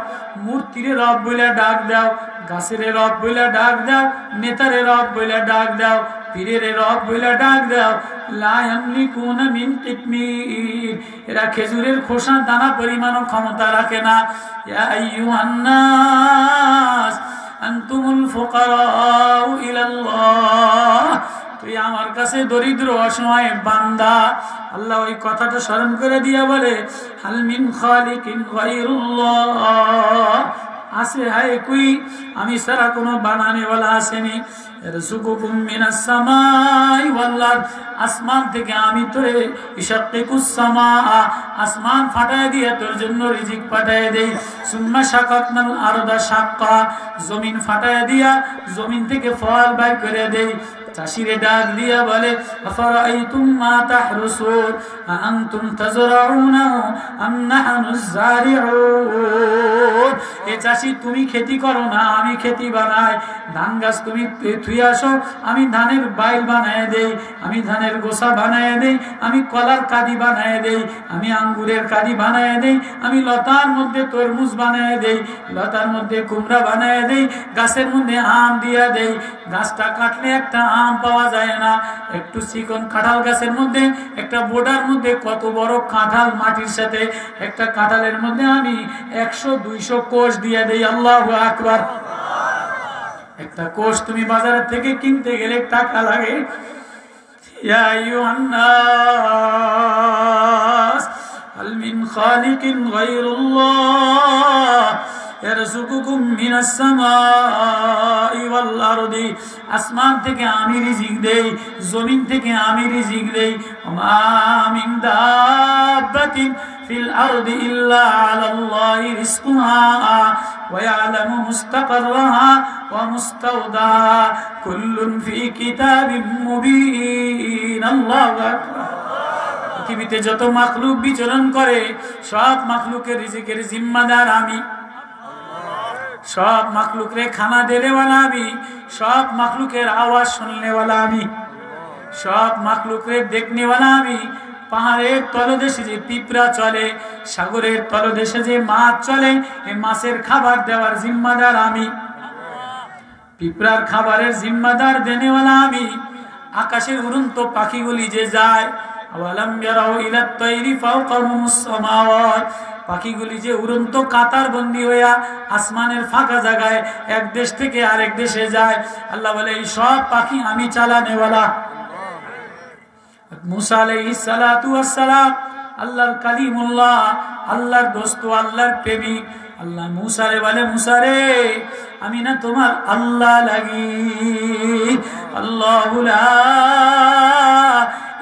মূর্তিরে রব বলে ডাক দাও, গাছের রব বলে ডাক দাও, নেতারে রব বলে ডাক দাও, পীরের রব বলে ডাক দাও। লা ইয়ামলিকুনা মিন কিতমির, এরা খেজুরের খোসা দানা পরিমাণও ক্ষমতা রাখে না। ইয়া আইয়ুহান নাস আনতুমুল ফুকারাউ ইলাল্লাহ, তুই আমার কাছে দরিদ্র অসহায় বান্দা। আল্লাহ ওই কথাটা স্মরণ করে দিয়া বলে হাল মিন খালিকিন গায়রুল্লাহ, আছে হায় কুই আমি সারা কোনো বানানেওয়ালা আসেনি। ইয়ারযুকুকুম মিনাস সামাই ওয়াল আরদ, আসমান থেকে আমি তোরে ইশাক্কিকুস সামা, আসমান ফাটায় দিয়ে তোর জন্য রিজিক পাঠায় দেই। সুম্মা শাকাকনাল আরদা শাক্কা, জমিন ফাটায় দিয়া জমিন থেকে ফল বের করে দেই। চাষিরে ডাক দিয়া বলে আফারাআইতুম মা তাহরুসুন আনতুম তাজরাউনাহু আম নাহনুজ জারিউন, এ চাষি তুমি খেতি করো না, আমি খেতি বানাই। ধান গাছ তুমি থুই আসো, আমি ধানের বাইল বানায় দেই, আমি ধানের গোসা বানায় দেই, আমি কলার কাদি বানায় দেই, আমি আঙ্গুরের কাদি বানায় দেই, আমি লতার মধ্যে তরমুজ বানায় দেই, লতার মধ্যে কুমড়া বানায় দেই, গাছের মধ্যে আম দিয়া দেই। গাছটা কাটলে একটা আম পাওয়া যায় না, একটু চিকন কাঁঠাল গাছের মধ্যে একটা বোর্ডার মধ্যে কত বড় কাঁঠাল মাটির সাথে, একটা কাঁঠালের মধ্যে আমি 100-200 কোষ দিয়ে দেই। আল্লাহু আকবার। একটা কোষ তুমি বাজার থেকে কিনতে গেলে টাকা লাগে। ইয়া আইয়ুহান নাস হাল মিন খালিকিন গায়রুল্লাহ ইয়ারযুকুকুম মিনাস সামাই ওয়াল আরদি, আসমান থেকে আমি রিজিক দেই, জমিন থেকে আমি রিজিক দেই। ওমা মিন দাব্বাতিন ফিল আরদি ইল্লা আলাল্লাহি রিজকুহা ওয়া ইয়ালামু মুস্তাকাররাহা ওয়া মুস্তাওদাহা কুল্লুন ফি কিতাবিম মুবিন। আল্লাহু আকবার। পৃথিবীতে যত মাখলুক বিচরণ করে সব মাখলুকের রিজিকের জিম্মাদার আমি, সব মাখলুকরে খানা দেনেওয়ালা আমি, সব মাখলুকের আওয়াজ শুননেওয়ালা আমি, সব মাখলুকরে দেখনেওয়ালা আমি। পাহাড়ের তলদেশে যে পিঁপড়া চলে, সাগরের তলদেশে যে মাছ চলে, এই মাছের খাবার দেওয়ার জিম্মাদার আমি, পিঁপড়ার খাবারের জিম্মাদার দেনেওয়ালা আমি। আকাশের উড়ন্ত পাখিগুলি যে যায়, আওয়ালাম ইয়ারাউ ইলাত তাইরি ফাওকাহুমুস সামাওয়াত, পাখিগুলি যে উড়ন্ত কাতার বন্দী হইয়া আসমানের ফাঁকা জায়গায় এক দেশ থেকে আরেক দেশে যায়, আল্লাহ বলে এই সব পাখি আমি চালানেওয়ালা। মুসা আলাইহিস সালাতু ওয়াস সালাম আল্লাহর কালিমুল্লাহ, আল্লাহর দোস্ত, আল্লাহর প্রেমিক। আল্লাহ মুসারে বলে, মুসারে আমি না তোমার আল্লাহ লাগি। আল্লাহু লা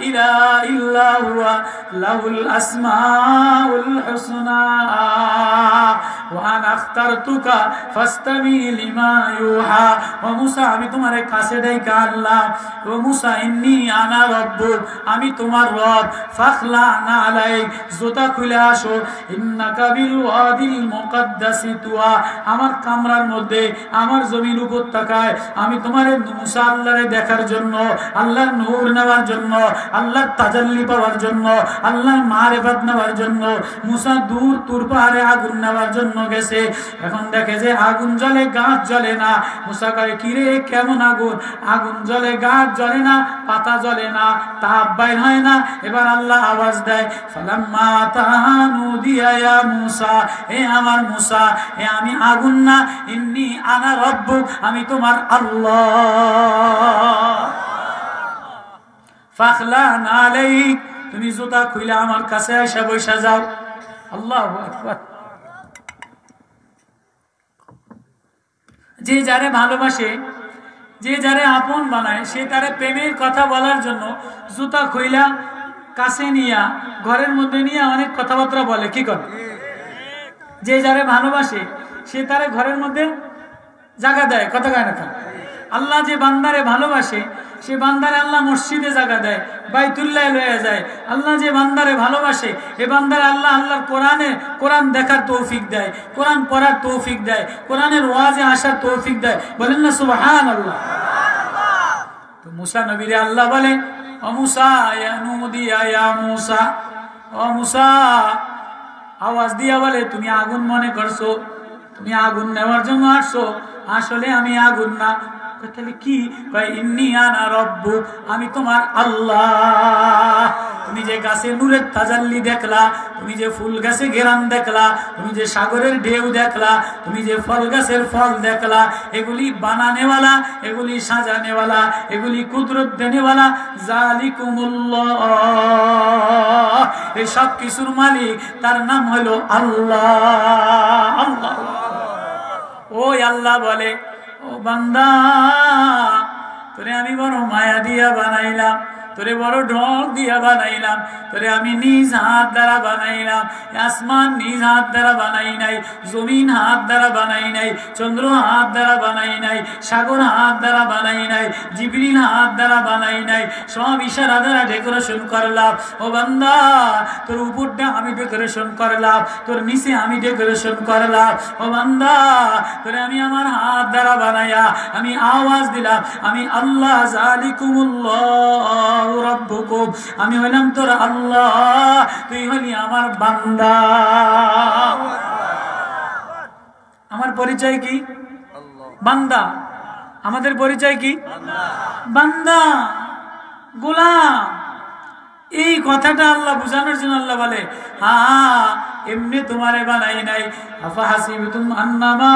ইলাহা ইল্লা হুয়া লাহুল আসমাউল হুসনা ওয়া আনা আখতারতুকা ফাসতামি লিমা ইউহা। ও মুসা আমি তোমার কাছে ডাইকা আল্লাহ, ও মুসা ইন্নী আনা রব্বুক, আমি তোমার রব। ফাখলানা আলাইক, জুতা খুলে আসো। ইন্নাকা বিল ওয়াদিল মুকদ্দাসি তুয়া, আমার কামরার মধ্যে, আমার জমির উপত্যকায় আমি তোমার মুসা আল্লাহরে দেখার জন্য, আল্লাহর নূর নেওয়ার জন্য, আল্লাহর তাজাল্লি পাওয়ার জন্য, আল্লাহর মারিফাত নেওয়ার জন্য মুসা দূর তুর পাহাড়ে আগুন নেওয়ার জন্য গেছে। এখন দেখে যে আগুন জ্বলে, গাছ জ্বলে না। মুসা কয় কি রে, কেমন আগুন? আগুন জ্বলে, গাছ জ্বলে না, পাতা জ্বলে না, তাপ বাইর হয় না। এবার আল্লাহ আওয়াজ দেয়, ফালাম্মা তাহানু দিয়া ইয়া মুসা, হে আমার মুসা, হে আমি আগুন না, ইন্নী আনা রব্বুক, আমি তোমার আল্লাহ। ফাখলানা আলাইক, তুমি জুতা খুলে আমার কাছে এসে বসে যাও। আল্লাহু আকবার। যে যারে ভালোবাসে, যে যারে আপন বানায়, সে তারে প্রেমের কথা বলার জন্য জুতা খুইলা কাছে নিয়া ঘরের মধ্যে নিয়ে অনেক কথাবার্তা বলে। কি করে? যে যারে ভালোবাসে সে তারে ঘরের মধ্যে জায়গা দেয়, কথা কয় না? আল্লাহ যে বান্দারে ভালোবাসে সে বান্দারে আল্লাহ মসজিদে জায়গা দেয়, বাইতুল্লাহ লয়ে যায়। আল্লাহ যে বান্দারে ভালোবাসে এ বান্দারে আল্লাহ আল্লাহর কোরআন দেখার তৌফিক দেয়, কোরআন পড়ার তৌফিক দেয়, কোরআনের ওয়াজে আসার তৌফিক দেয়। বলেন না সুবহানাল্লাহ। তো মুসা নবীরে আল্লাহ বলে, ও মুসা ইয়া নুদিয়া ইয়া মুসা, ও মুসা আওয়াজ দিয়া বলে, তুমি আগুন মনে করছো, তুমি আগুন নেওয়ার জন্য আসছো, আসলে আমি আগুন না। তাহলে কি? ইন্নী আনা রব্বুক, আমি তোমার আল্লাহ। তুমি যে গাছে নূরের তাজাল্লি দেখলা, তুমি যে ফুল গাছে ঘেরান দেখলা, তুমি যে সাগরের ঢেউ দেখলা, তুমি যে ফল গাছের ফল দেখলা, এগুলি বানানেওয়ালা, এগুলি সাজানেওয়ালা, এগুলি কুদরত দেনেওয়ালা জালিকুমুল্লাহ। এই সব কিছুর মালিক, তার নাম হলো আল্লাহ। আল্লাহ, ওই আল্লাহ বলে, ও বান্দা তোরে আমি বড় মায়া দিয়া বানাইলাম, তোরে বড় ঢল দিয়া বানাইলাম, তোরে আমি নিজ হাত দ্বারা বানাইলাম। আসমান নিজ হাত দ্বারা বানাই নাই, জমিন হাত দ্বারা বানাই নাই, চন্দ্র হাত দ্বারা বানাই নাই, সাগর হাত দ্বারা বানাই নাই, জিবরিল হাত দ্বারা বানাই নাই, সব ইশারা দ্বারা ডেকোরেশন করলাম। ও বান্দা, তোর উপরটা আমি ডেকোরেশন করলাম, তোর নিচে আমি ডেকোরেশন করলাম। ও বান্দা, তোরে আমি আমার হাত দ্বারা বানাইয়া আমি আওয়াজ দিলাম, আমি আল্লাহ জালিকুমুল্লাহ রাব্বুকুম, আমি হইলাম তোর আল্লাহ, তুই হলি আমার বান্দা। আমার পরিচয় কি? বান্দা। আমাদের পরিচয় কি? বান্দা, গোলাম। এই কথাটা আল্লাহ বুঝানোর জন্য আল্লাহ বলে, হ্যাঁ এমনি তোমারে বানাই নাই। আফা হাসিবতুম আন্নামা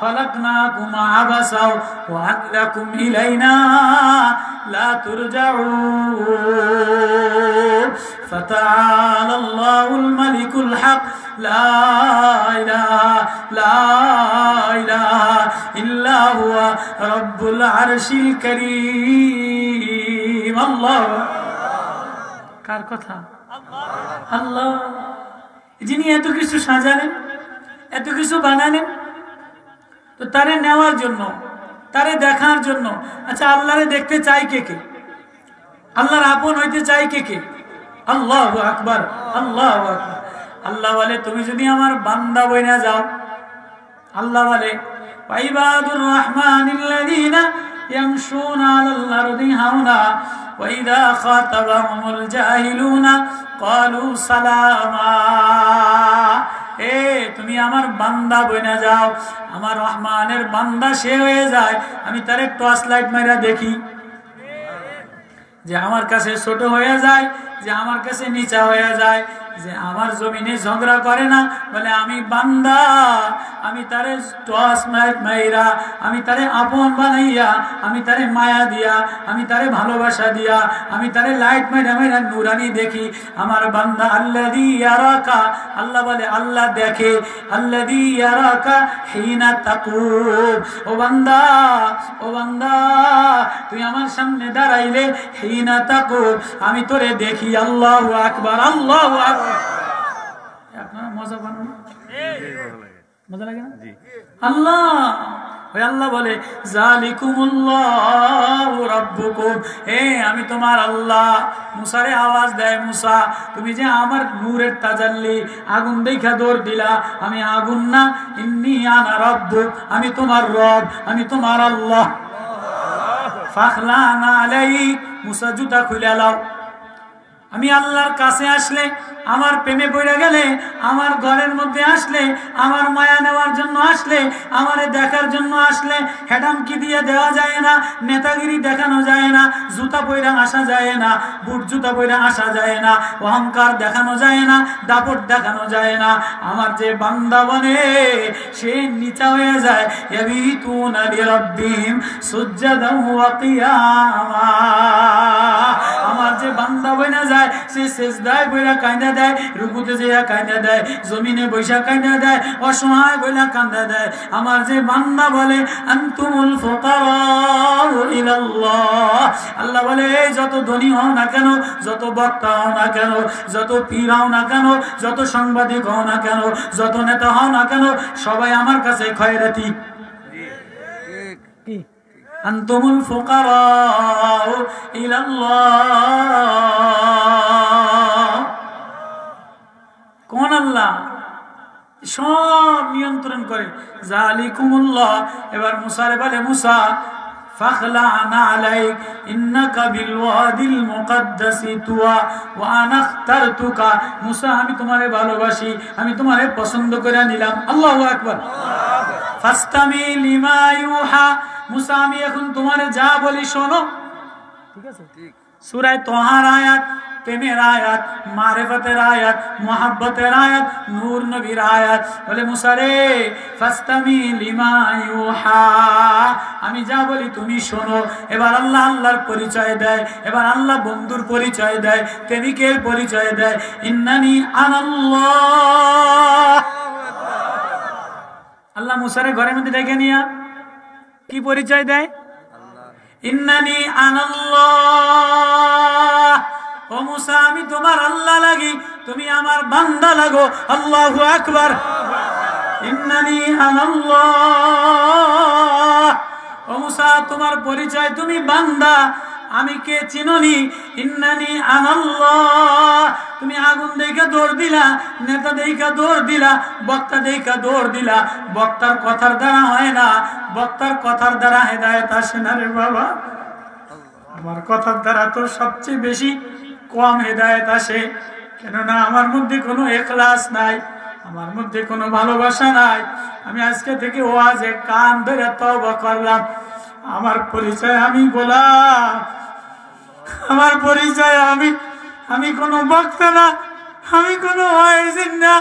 খালাকনাকুম আবাসা ওয়া আনকুম ইলাইনা লা তুরজাউন ফাতাআলা আল্লাহুল মালিকুল হক লা ইলাহা ইল্লা হুয়া রাব্বুল আরশিল কারীম। আল্লাহ। কার কথা? আল্লাহ, যিনি এত কিছু সাজালেন, এত কিছু বানালেন, তো তারে নেওয়ার জন্য, তারে দেখার জন্য। আচ্ছা, আল্লাহরে দেখতে চাই কে কে? আল্লাহর আপন হইতে চাই কে কে? আল্লাহু আকবার, আল্লাহু আকবার। আল্লাহ বলে, তুমি যদি আমার বান্দা বইনা যাও, আল্লাহ বলে ওয়াইবাদুর রহমানিল্লাযীনা ইয়ামশুনা আলাল আরদি হাওনা وَإِذَا خَاطَبَهُمُ الْجَاهِلُونَ قَالُوا سَلَامًا। তুমি আমার বান্দা বইনা যাও, আমার রহমানের বান্দা সে হয়ে যায়, আমি তারে টর্চ লাইট মাইরা দেখি, যে আমার কাছে ছোট হয়ে যায়, যে আমার কাছে নিচা হয়ে যায়, যে আমার জমিনে ঝগড়া করে না, বলে আমি বান্দা, আমি তারে টস মাইরা, আমি তারে আপন বানাইয়া, আমি তারে মায়া দিয়া, আমি তারে ভালোবাসা দিয়া, আমি তারে লাইট মাইরা মাইরা নুরানি দেখি। আমার বান্দা আল্লাযী ইয়ারাকা, আল্লাহ বলে আল্লাহ দেখে, আল্লাযী ইয়ারাকা হিনা তাকুম। ও বান্দা, ও বান্দা, তুই আমার সামনে দাঁড়াইলে হিনা তাকুম, আমি তোরে দেখি। আল্লাহু আকবার, আল্লাহু আকবার। আপনারা মজা পান না? মজা লাগে না? আল্লাহ, ওই আল্লাহ বলে জালিকুমুল্লাহু রাব্বুকুম, আমি তোমার আল্লাহ। মুসারে আওয়াজ দেয়, মুসা তুমি যে আমার নূরের তাজাল্লি, আগুন দেখা দৌড় দিলা, আমি আগুন না, ইন্নী আনা রাব্বুক, আমি তোমার রব, আমি তোমার আল্লাহ। ফাখলানা আলাইক, মুসা জুতা খুলে লাও। আমি আল্লাহর কাছে আসলে, আমার প্রেমে পড়ে গেলে, আমার ঘরের মধ্যে আসলে, আমার মায়া নেওয়ার জন্য আসলে, আমারে দেখার জন্য আসলে, হেডামকি দিয়ে দেওয়া যায় না, নেতাগিরি দেখানো যায় না, জুতা পয়রা আসা যায় না, বুট জুতা পয়রা আসা যায় না, অহংকার দেখানো যায় না, দাপট দেখানো যায় না। আমার যে বান্দা বনে, সে নিচা হয়ে যায়, ইয়াবিতুনা লিরাব্বিহিম সুজদান ওয়া কিয়ামা। আমার যে বান্দা বনে যায়, সে সেজদায় বইরা কাঁদা দেয়, রুকুতে যেয়া কাঁদা দেয়, জমিনে বৈশা কাঁদা দেয়, অসহায় বইলা কাঁদা দেয়। আমার যে বান্দা বলে আনতুমুল ফুকারাউ ইলাল্লাহ, আল্লাহ বলে যত ধনী হও না কেন, যত বক্তা হও না কেন, যত পীর হও না কেন, যত সাংবাদিক হও না কেন, যত নেতা হও না কেন, সবাই আমার কাছে খয়রাতি। আনতুমুল ফুকারাউ ইলাল্লাহ। কোন আল্লাহ? সব নিয়ন্ত্রণ করে। জালিকুমুল্লাহ। এবার মুসারে বলে, মুসা ফাখলা'না আলাইক ইন্নাকা বিল ওয়াদিল মুকদ্দাসি তুয়া ওয়া আনা ইখতারতুকা। মুসা, আমি তোমারে ভালোবাসি, আমি তোমারে পছন্দ করে নিলাম। আল্লাহু আকবার। ফাস্তামি লিমা ইউহা। মুসা, আমি এখন তোমারে যা বলি শোনো। ঠিক আছে? সূরা তাহার আয়াত, প্রেমের আয়াত, মারিফতের আয়াত, মুহাব্বতের আয়াত, নূর নবীর আয়াত। বলে মুসা রে, ফাস্তামি লিমা ইউহা, আমি যা বলি তুমি শোনো। এবার আল্লাহ আল্লাহর পরিচয় দেয়, এবার আল্লাহ বন্ধুর পরিচয় দেয়, প্রেমিকের পরিচয় দেয়। ইন্নানি আনাল্লাহ। আল্লাহ মুসারে ঘরের মধ্যে ডেকে নিয়া কি পরিচয় দেয়? ইন্নানি আনাল্লাহ, ও মুসা আমি তোমার আল্লাহ লাগি, তুমি আমার বান্দা লাগো। আল্লাহু আকবার। ইন্নানি আনাল্লাহ, ও মুসা তোমার পরিচয় তুমি বান্দা, আমি কে চিনোনি? ইন্নানি আনাল্লাহ, তুমি আগুন দেখা দৌড় দিলা, নেতা দেখা দৌড় দিলা, বক্তা দেখা দৌড় দিলা। বক্তার কথার দ্বারা হয় না, বক্তার কথার দ্বারা হেদায়েত আসে না রে বাবা। আমার কথার দ্বারা তো সবচেয়ে বেশি কম হেদায়েত আসে, কেননা আমার মধ্যে কোনো ইখলাস নাই, আমার মধ্যে কোনো ভালোবাসা নাই। আমি আজকে থেকে ওয়াজে কান ধরে তওবা করলাম। আমার পরিচয় আমি গোলাম, আমার পরিচয় আমি কোনো বক্তা না, আমি কোনো ওয়াইজিন না,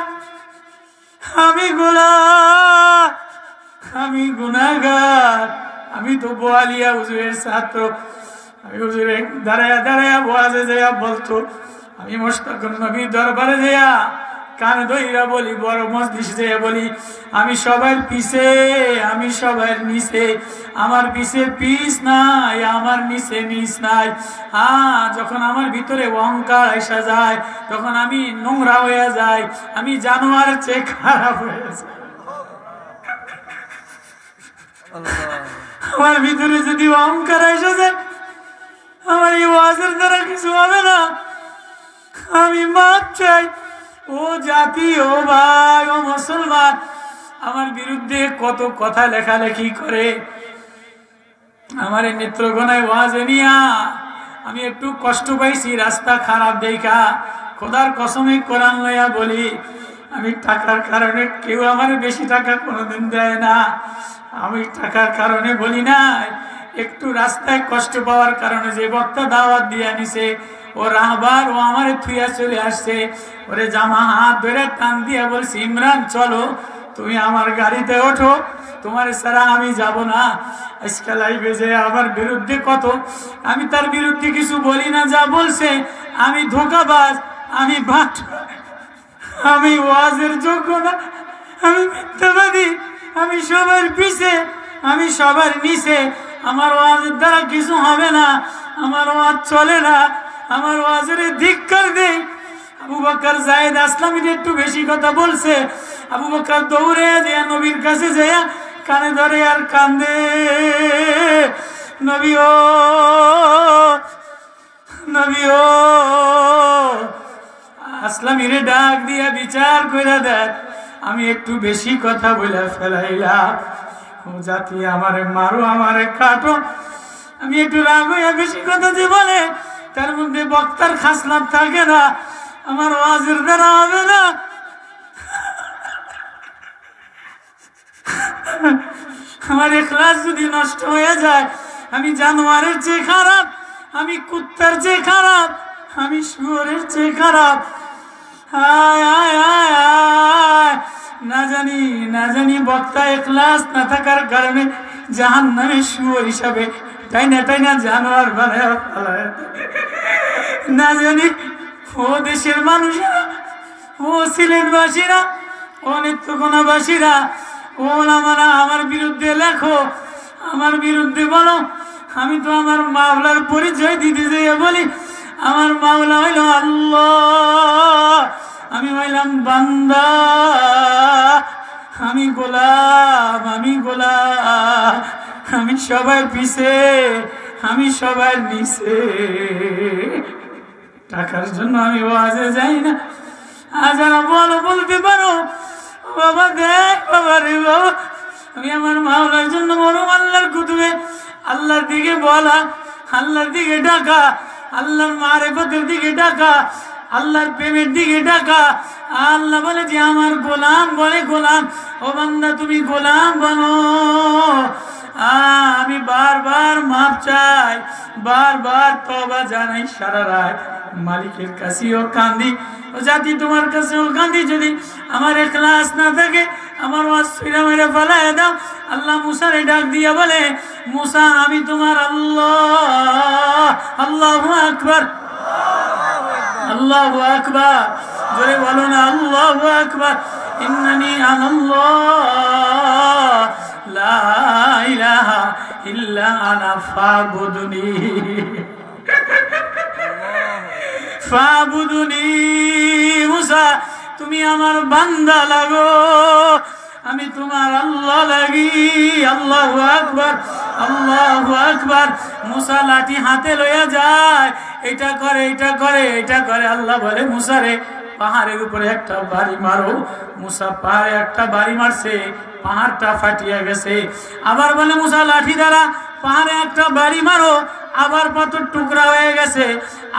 আমি গোলাম, আমি গুনাহগার। আমি তো বোয়ালিয়া হুজুরের ছাত্র। আমি হুজুরের দাঁড়ায়া দাঁড়ায়া ওয়াজে যাইয়া বলতো, আমি মুশতাকুন নবীর দরবারে যাইয়া কানে ধইরা বলি, বড় মজলিসে যাইয়া বলি, আমি সবার পিছে, আমি সবার নিচে, আমার পিছে পিছ নাই, আমার নিচে নিচ নাই। যখন আমার ভিতরে অহংকার আইসা যায়, তখন আমি নোংরা হয়ে যাই, আমি জানোয়ারের চেয়ে খারাপ হয়ে যাই। আমার ভিতরে যদি অহংকার আইসা যায়, আমার এই ওয়াজের দ্বারা কিছু হবে না। আমি মাপ চাই। ও জাতি, ও ভাই, ও মুসলমান, আমার বিরুদ্ধে কত কথা লেখালেখি করে। আমার এই নেত্রকোনায় ওয়াজে নিয়া আমি একটু কষ্ট পাইছি, রাস্তা খারাপ দেখা। খোদার কসমে কোরআন লইয়া বলি, আমি টাকার কারণে, কেউ আমার বেশি টাকা কোনোদিন দেয় না, আমি টাকার কারণে বলি না, একটু রাস্তায় কষ্ট পাওয়ার কারণে যে বক্তা দাওয়াত দিয়ে নিছে, ও রাহবার, ও আমারে থুইয়া চলে আসছে, ওরে জামা হাত ধরে টান দিয়া বলছি, ইমরান চলো, তুমি আমার গাড়িতে ওঠো, তোমার ছাড়া আমি যাব না। আজকে লাইভে যে আমার বিরুদ্ধে কত, আমি তার বিরুদ্ধে কিছু বলি না, যা বলছে আমি ধোঁকাবাজ, আমি বাট, আমি ওয়াজের যোগ্য না, আমি মিথ্যাবাদী, আমি সবার পিছে, আমি সবার নিচে, আমার ওয়াজের দ্বারা কিছু হবে না, আমার ওয়াজ চলে না, আমার ওয়াজের ধিক্কার দেই। আবু বকর জায়েদ আসলামী একটু বেশি কথা বলছে, আবু বকর দৌড়ে যায় নবীর কাছে যায়, কানে ধরে আর কান্দে, নবী ও, নবী ও। আসলামীরে ডাক দিয়া বিচার কইরা দেখ, আমি একটু বেশি কথা বলে ফেলাইলাম। ও জাতি, আমারে মারো, আমারে কাটো, আমি একটু রাগ হইয়া বেশি কথা যে বলে, তার মধ্যে বক্তার খাসলাত থাকে না, আমার ওয়াজের দ্বারা হবে না। আমার ইখলাস যদি নষ্ট হয়ে যায়, আমি জানোয়ারের চেয়ে খারাপ, আমি কুত্তার চেয়ে খারাপ, আমি শুয়োরের চেয়ে খারাপ। হায় হায় হায় হায়, না জানি বক্তা ইখলাস না থাকার কারণে জাহান্নামে শুয়োর হিসাবে তাই না জানোয়ার বানায় ফেলায়। না জানি ও দেশের মানুষেরা, ও সিলেটবাসীরা, ও নেত্রকোনাবাসীরা, ও ওলামারা, আমার বিরুদ্ধে লেখো, আমার বিরুদ্ধে বলো। আমি তো আমার মাওলার পরিচয় দিতে যেয়ে বলি, আমার মাওলা হইল আল্লাহ, আমি হইলাম বান্দা, আমি গোলাম, আমি গোলাম, আমি সবার পিছে, আমি সবার নিচে। টাকার জন্য আমি ওয়াজে যাই না। যারা বলতে পারো, বাবা দেখ, বাবা রে বাবা, আমি আমার মাওলার জন্য বড়, আল্লাহর কুতুবে, আল্লাহর দিকে বলা, আল্লাহর দিকে ডাকা, আল্লাহর মারিফতের দিকে ডাকা, আল্লাহর প্রেমের দিকে ডাকা। আল্লাহ বলে যে আমার গোলাম বলে, গোলাম, ও বান্দা তুমি গোলাম বনো। আমি বারবার মাপ চাই, বারবার তওবা জানাই সারা রাত মালিকের কাছেও কান্দি। ও জাতি, তোমার কাছেও কান্দি। যদি আমার ইখলাস না থাকে, আমার ওয়াজ ফিরা মেরে ফেলায় দাও। আল্লাহ মুসারে ডাক দিয়া বলে, মুসা আমি তোমার আল্লাহ। আল্লাহু আকবার, আল্লাহু আকবার, জোরে বলো না আল্লাহু আকবার। ইন্নানি আনাল্লাহ, লা ইলাহা ইল্লা আনা ফাবুদুনি ফাবুদুনি। মুসা তুমি আমার বান্দা লাগো, আমি তোমার আল্লাহ লাগি। আল্লাহু আকবার, আল্লাহু আকবার। মুসা লাঠি হাতে লইয়া যায়, এটা করে এটা করে এটা করে। আল্লাহ বলে মুসা রে পাহাড়ের উপরে একটা বাড়ি মারো। মুসা পাহাড়ে একটা বাড়ি মারছে, পাহাড়টা ফাটিয়া গেছে। আবার বলে মুসা লাঠি দ্বারা পাহাড়ে একটা বাড়ি মারো, আবার পাথর টুকরা হয়ে গেছে।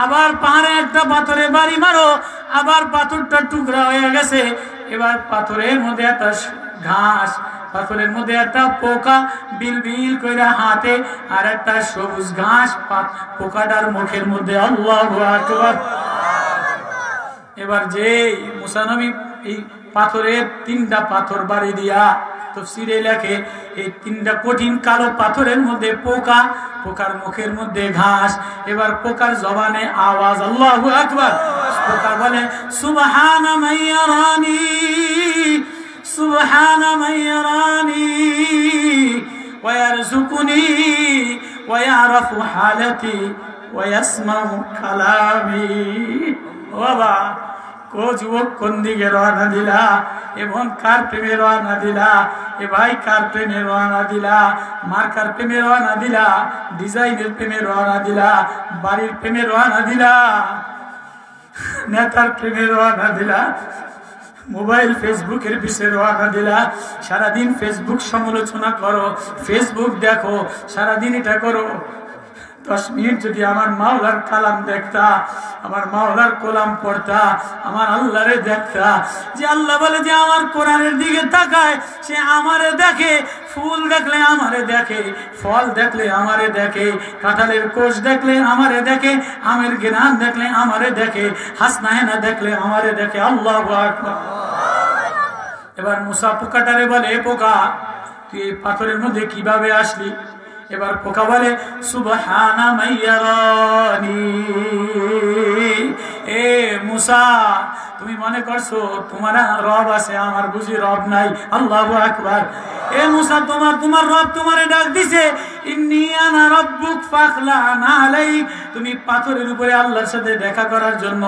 আবার পাহাড়ে একটা পাথরে বাড়ি মারো, আবার পাথরটা টুকরা হয়ে গেছে। এবার পাথরের মধ্যে একটা ঘাস, পাথরের মধ্যে একটা পোকা বিল বিল করে হাতে, আর একটা সবুজ ঘাস পোকাটার মুখের মধ্যে। আল্লাহু আকবার। এবার যে মুসা নবী এই পাথরের তিনটা পাথর বাড়ি দিয়া তাফসীরে লেখে, এই তিনটা কঠিন কালো পাথরের মধ্যে পোকা, পোকার মুখের মধ্যে ঘাস। এবার পোকার জবানে আওয়াজ, আল্লাহু আকবার। পোকা বলে সুবহানা মাইয়ারানি, সুবহানা মাইয়ারানি ওয়া ইয়ারযুকুনি ওয়া ইয়ারাফু হালাতি ওয়া ইয়াসমাউ কালামি। বাবা কো যুবক কোন দিকে রওনা দিলা, এবং কার প্রেমে রওনা দিলা? এ ভাই কার প্রেমে রওনা দিলা? মার্কার প্রেমে রওনা দিলা, ডিজাইনের প্রেমে রওনা দিলা, বাড়ির প্রেমে রওনা দিলা, নেতার প্রেমে রওনা দিলা, মোবাইল ফেসবুকের পিছিয়ে রওনা দিলা? সারাদিন ফেসবুক সমালোচনা করো, ফেসবুক দেখো, সারাদিন এটা করো। 10 মিনিট যদি আমার মাওলার কালাম দেখতা, আমার মাওলার কোলাম পড়তা, আমার আল্লাহরে দেখতা, যে আল্লাহ বলে যে আমার কোরআনের দিকে তাকায়, সে আমারে দেখে। ফুল দেখলে আমারে দেখে, ফল দেখলে আমারে দেখে, কাঁঠালের কোষ দেখলে আমারে দেখে, আমের ঘ্রাণ দেখলে আমারে দেখে, হাসনাহেনা দেখলে আমারে দেখে। আল্লাহু আকবার। এবার মুসা পোকাটারে বলে, পোকা তুই এই পাথরের মধ্যে কিভাবে আসলি? এবার পোকা বলে সুবহানা মাইয়ারানি। এ মুসা তুমি মনে করছো তোমার রব আছে, আমার বুঝি রব নাই? আল্লাহু আকবার। এ মুসা তোমার রব তোমারে ডাক দিছে, ইন্নী আনা রাব্বুক ফাখলা'না আলাইক। তুমি পাথরের উপরে আল্লাহর সাথে দেখা করার জন্য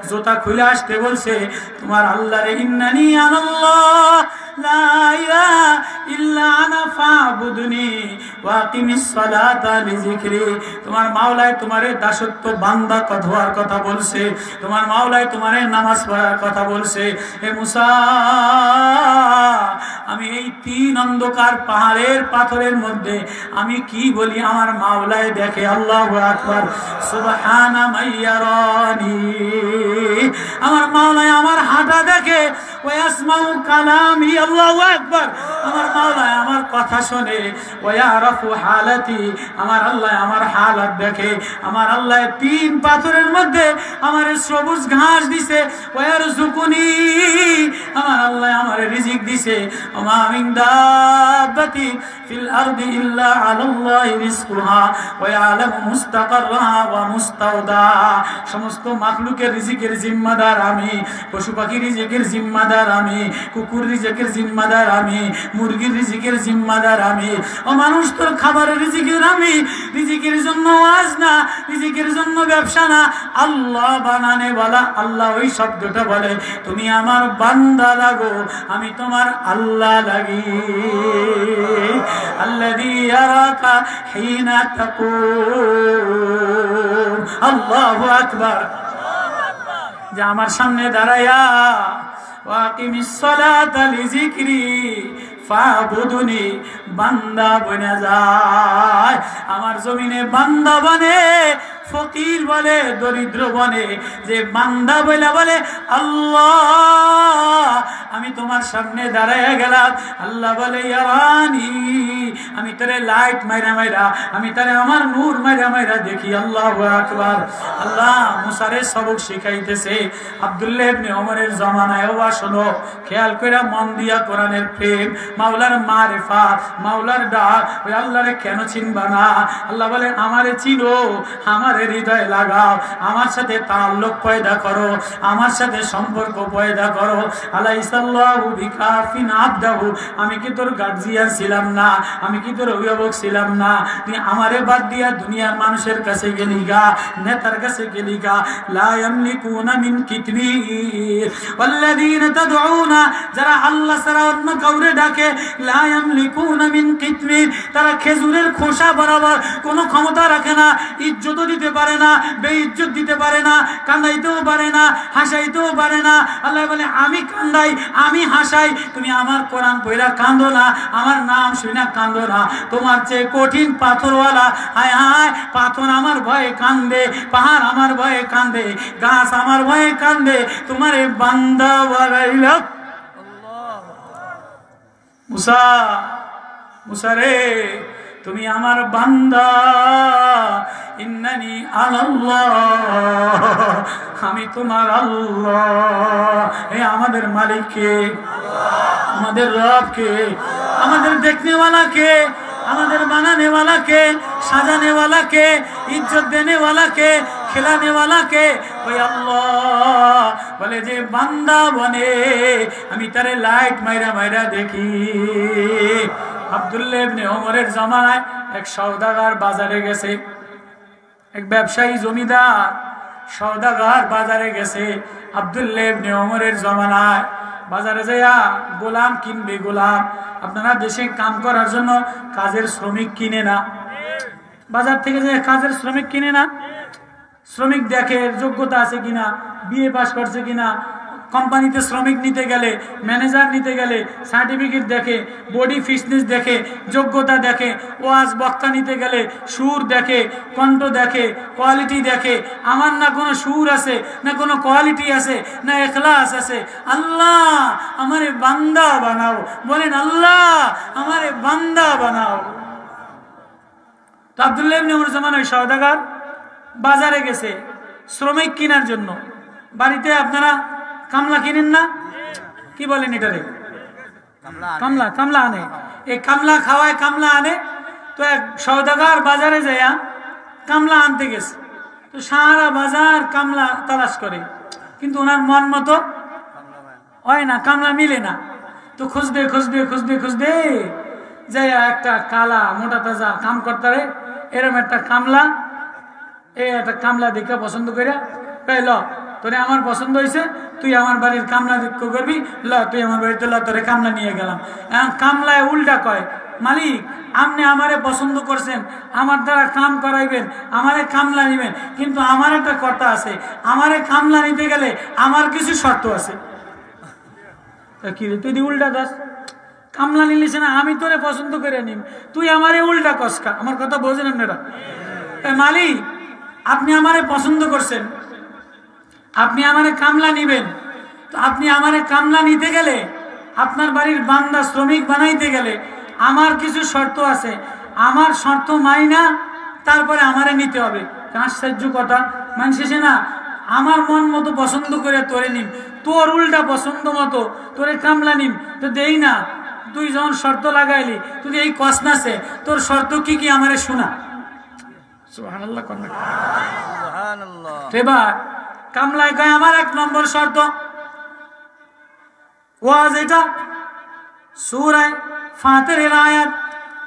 জুতা খুলে আসতে বলছে। তোমার আল্লাহরে ইন্নানি আনাল্লাহ লা ইলাহা ইল্লা আনা ফাবুদনি ওয়া আকিমিস সালাতা লিযিকরি। তোমার মাওলায় তোমারে দাসত্ব বান্দা হওয়ার কথা বলছে, তোমার মাওলায় তোমারে নামাজ পড়ার কথা বলছে। হে মুসা আমি এই 3 অন্ধকার পাহাড়ের পাথরের মধ্যে আমি কি বলি আমার মাওলায় দেখে। আল্লাহু আকবার। সুবহানা মাইয়ারানি। আমার মাওলায় আমার হাঁটা দেখে, ওয়া ইয়াসমাউ কালামি। আল্লাহু আকবার। আমার মাওলায় আমার কথা শুনে, ওয়া ইয়ারাফু হালাতি। আমার আল্লাহ আমার হালাত দেখে। আমার আল্লাহ 3 পাথরের মধ্যে আমার সবুজ ঘাস দিছে। ওয়া ইয়ারযুকুনি। আমার আল্লাহ আমার রিজিক দিছে। ওমা মিন দাব্বাতি ফিল আরদি ইল্লা আলাল্লাহি রিজকুহা ওয়া ইয়ালামু মুস্তাকাররাহা ওয়া মুস্তাওদাহা। সমস্ত মাখলুকের রিজিকের জিম্মাদার আমি, পশু পাখির রিজিকের জিম্মাদার আমি, কুকুর রিজিকের জিম্মাদার আমি, মুরগির রিজিকের জিম্মাদার আমি। ও মানুষ তোর খাবারের রিজিকের আমি। রিজিকের জন্য ওয়াজ না, রিজিকের জন্য ব্যবসা না, আল্লাহ বানানে বলা। আল্লাহ ওই শব্দটা বলে তুমি আমার বান্দা লাগো, আমি তোমার আল্লাহ লাগি। আল্লাযী ইয়ারাকা হিনা তাকুম। আল্লাহু আকবার। যে আমার সামনে দাঁড়ায়া ওয়াকিমিস সালাতা লিযিকরি ফাবুদুনি, বান্দা বনে যায়। আমার জমিনে বান্দা বনে, ফকির বলে, দরিদ্র বনে, যে বান্দা বলে আল্লাহ আমি তোমার সামনে দাঁড়ায় গেলাম। আল্লাহ বলে ইয়ারানি, আমি তারে লাইট মাইরা মাইরা, আমি তারে আমার নূর মাইরা মাইরা দেখি। আল্লাহু আকবার। আল্লাহ মুসারে সবক শিখাইতেছে। আব্দুল্লাহ ইবনে ওমরের জামানায় ওয়া শোনো, খেয়াল কইরা মন দিয়া কোরআনের প্রেম, মাওলার মারিফাত, মাওলার ডাক। ওই আল্লাহরে কেন চিনবা না? আল্লাহ বলে আমারে চিনো, আমার আমার হৃদয়ে লাগাও, আমার সাথে তাল্লুক পয়দা করো, আমার সাথে সম্পর্ক পয়দা করো। আলাইসাল্লাহু বিকাফিন আবদাহু, আমি কি তোর গার্জিয়ান ছিলাম না? আমি কি তোর অভিভাবক ছিলাম না? তুই আমারে বাদ দিয়া দুনিয়ার মানুষের কাছে গেলি গা, নেতার কাছে গেলি গা। লা ইয়ামলিকুনা মিন কিতমির ওয়াল্লাযীনা তাদউনা, যারা আল্লাহ ছাড়া অন্য কাউরে ডাকে, লা ইয়ামলিকুনা মিন কিতমির, তারা খেজুরের খোসা বরাবর কোনো ক্ষমতা রাখে না, ইজ্জতও দিতে পারে না, বেইজ্জত দিতে পারে না, কান্দাইতেও পারে না, হাসাইতেও পারে না। আল্লাহ বলে আমি কান্দাই, আমি হাসাই, তুমি আমার কোরআন পড়া কান্দো না, আমার নাম শুনে কান্দো না। তোমার চেয়ে কঠিন পাথরওয়ালা, হায় হায়, পাথর আমার ভয়ে কান্দে, পাহাড় আমার ভয়ে কান্দে, গাছ আমার ভয়ে কান্দে, তোমার বান্দা বানাইলাম। মুসা, মুসা রে, তুমি আমার বান্দা, ইন্নানি আল্লাহ, আমি তোমার আল্লাহ। এ আমাদের মালিক কে? আমাদের রব কে? আমাদের দেখনেওয়ালা কে? আমাদের বানাने वाला के, সাজাने वाला के, इज्जत देने वाला के, खिलाने वाला के, ওই আল্লাহ। বলে যে বান্দা বনে আমি তারে লাইট মাইরা মাইরা দেখি। আব্দুল্লাহ ইবনে ওমরের জামানায় এক সওদাগর বাজারে গেছে, এক ব্যবসায়ী জমিদার সওদাগর বাজারে গেছে আব্দুল্লাহ ইবনে ওমরের জামানায়। বাজারে যাইয়া গোলাম কিনবে। গোলাম, আপনারা দেশে কাম করার জন্য কাজের শ্রমিক কিনে না, বাজার থেকে যে কাজের শ্রমিক কিনে না, শ্রমিক দেখে যোগ্যতা আছে কিনা, বিএ পাস করছে কিনা। কোম্পানিতে শ্রমিক নিতে গেলে, ম্যানেজার নিতে গেলে সার্টিফিকেট দেখে, বডি ফিটনেস দেখে, যোগ্যতা দেখে। ওয়াজ বক্তা নিতে গেলে সুর দেখে, কণ্ঠ দেখে, কোয়ালিটি দেখে। আমার না কোনো সুর আছে, না কোনো কোয়ালিটি আছে, না ইখলাস আছে। আল্লাহ আমারে বান্দা বানাও, বলেন আল্লাহ আমারে বান্দা বানাও। তো আব্দুল্লাহ ইবনে ওমর জামানায় সওদাগর বাজারে গেছে শ্রমিক কেনার জন্য। বাড়িতে আপনারা কামলা কিনেন না? কি বলেন এটারে? কামলা, কামলা আনে। এই কামলা খাওয়ায়, কামলা আনে। তো এক সওদাগর বাজারে যাইয়া কামলা আনতে গেছে। তো সারা বাজার কামলা তালাশ করে, কিন্তু ওনার মন মতো হয় না, কামলা মিলে না। তো খুঁজবে খুঁজবে খুঁজবে খুঁজবে যাইয়া একটা কালা মোটা তাজা কাম করতারে এরম একটা কামলা, এই একটা কামলা দেখে পছন্দ করে ল তোরে আমার পছন্দ হয়েছে, তুই আমার বাড়ির কামলা করবি, ল তুই আমার বাড়িতে ল, তোরে কামলা নিয়ে গেলাম। এখন কামলায় উল্টা কয়, মালিক আপনি আমারে পছন্দ করছেন, আমার দ্বারা কাম করাইবেন, আমারে কামলা নিবেন, কিন্তু আমার একটা কথা আছে, আমারে কামলা নিতে গেলে আমার কিছু শর্ত আছে। কি রে, তুই উল্টা দাস, কামলা নিলিস না, আমি তোরে পছন্দ করে নিম, তুই আমারে উল্টা কসকা। আমার কথা বোঝেন আপনারা? মালিক আপনি আমারে পছন্দ করছেন, আপনি আমারে কামলা নিবেন, তো আপনি আমারে কামলা নিতে গেলে, আপনার বাড়ির বান্দা শ্রমিক বানাইতে গেলে আমার কিছু শর্ত আছে, আমার শর্ত মাইনা তারপরে আমারে নিতে হবে। আশ্চর্য কথা, মানুষে না আমার মন মতো পছন্দ করে তোরে নিম, তোর উল্টা পছন্দ মতো তোরে কামলা নিম, তো দেই না। তুই যখন শর্ত লাগাইলি, তুই এই কসনাছে তোর শর্ত কি কি আমারে শোনা। সুবহানাল্লাহ। এবার কামলায় কয় আমার 1 নম্বর শর্ত, ওয়াজ এটা সূরা ফাতিরের আয়াত,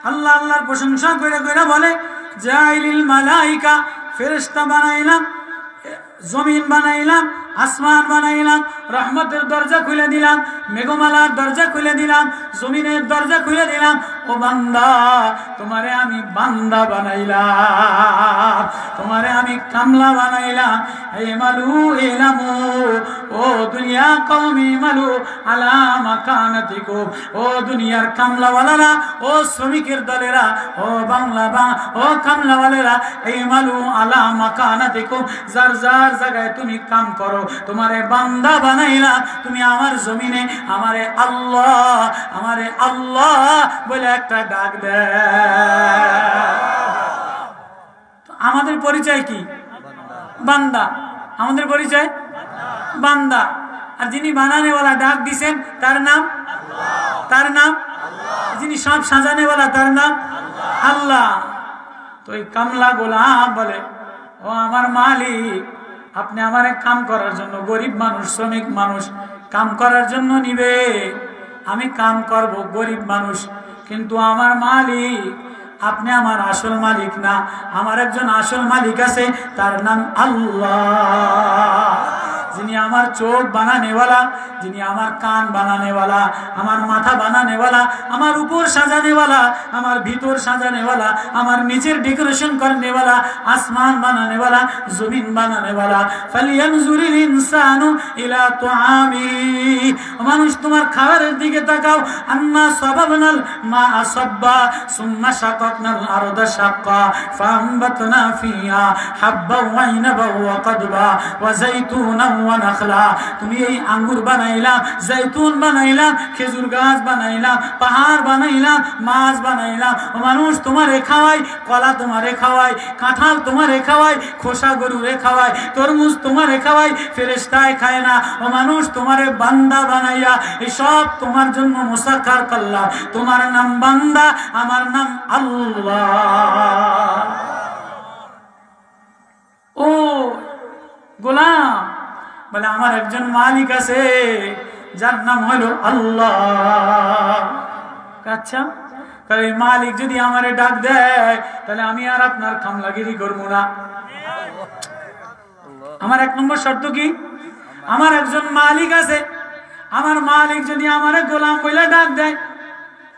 আল্লাহ আল্লাহর প্রশংসা করে করে বলে, জাইলিল মালাইকা, ফেরেশতা বানাইলাম, জমিন বানাইলাম, আসমান বানাইলাম, রহমতের দরজা খুলে দিলাম, মেঘমালার দরজা খুলে দিলাম, জমিনের দরজা খুলে দিলাম। ও বান্দা, তোমারে আমি বান্দা বানাইলাম, তোমারে আমি কামলা বানাইলাম। ইমালু ইলামু, ও দুনিয়া কওমি ইমালু আলা মাকানাতিকুম, ও দুনিয়ার কামলাওয়ালারা, ও শ্রমিকের দলেরা, ও ও কামলাওয়ালারা, ইমালু আলা মাকানাতিকুম, যার যার জায়গায় তুমি কাম করো, তোমারে বান্দা বানাইলাম। তুমি আমার জমিনে আমারে আল্লাহ, আমারে আল্লাহ বলে একটা ডাক দে। আমাদের পরিচয় কি? বান্দা। আমাদের পরিচয় বান্দা। আর যিনি বানানেওয়ালা ডাক দিছেন তার নাম, তার নাম, যিনি সব সাজানেওয়ালা তার নাম আল্লাহ। তো এই কামলা গোলাম বলে, ও আমার মালিক, আপনি আমারে কাম করার জন্য, গরিব মানুষ শ্রমিক মানুষ কাম করার জন্য নিবে, আমি কাম করব, গরিব মানুষ, কিন্তু আমার মালিক আপনি আমার আসল মালিক না, আমার একজন আসল মালিক আছে, তার নাম আল্লাহ, যিনি আমার চোখ বানানেওয়ালা, যিনি আমার কান বানানেওয়ালা, আমার মাথা বানানেওয়ালা, আমার উপর সাজানেওয়ালা, আমার ভিতর সাজানেওয়ালা, আমার নিচের ডেকোরেশন করনেওয়ালা, আসমান বানানেওয়ালা, জমিন বানানেওয়ালা। ফালিয়ানজুরিল ইনসানু ইলা তুআমি, মানুষ তোমার খাবারের দিকে তাকাও। আন্না সাবাবনাল মাআ সাব্বা সুম্মা শাকাকনাল আরদা শাক্কা ফাআমবাতনা ফিহা হাব্বা ওয়া ইনাবা ওয়া কাদবা ওয়া যাইতুনা ওয়া নাখলা। তুমি এই আঙ্গুর বানাইলাম, জৈতুন বানাইলাম, খেজুর গাছ বানাইলাম, পাহাড় বানাইলাম, মাছ বানাইলাম। মানুষ তোমারে খাওয়াই, কলা তোমারে খাওয়াই, কাঁঠাল তোমারে খাওয়াই, খোসা গরুরে খাওয়াই, তরমুজ তোমারে খাওয়াই, ফেরেশতায় খায় না। ও মানুষ তোমারে বান্দা বানাইয়া এই সব তোমার জন্য মুসাক্কার করলাম। তোমার নাম বান্দা, আমার নাম আল্লাহ। ও গোলাম বলে আমার একজন মালিক আছে যার নাম হলো আল্লাহ। আচ্ছা, তাহলে মালিক যদি আমারে ডাক দেয় তাহলে আমি আর আপনার কামলাগিরি করবো না। আমার এক নম্বর শর্ত কি? আমার একজন মালিক আছে, আমার মালিক যদি আমারে গোলাম বলে ডাক দেয়,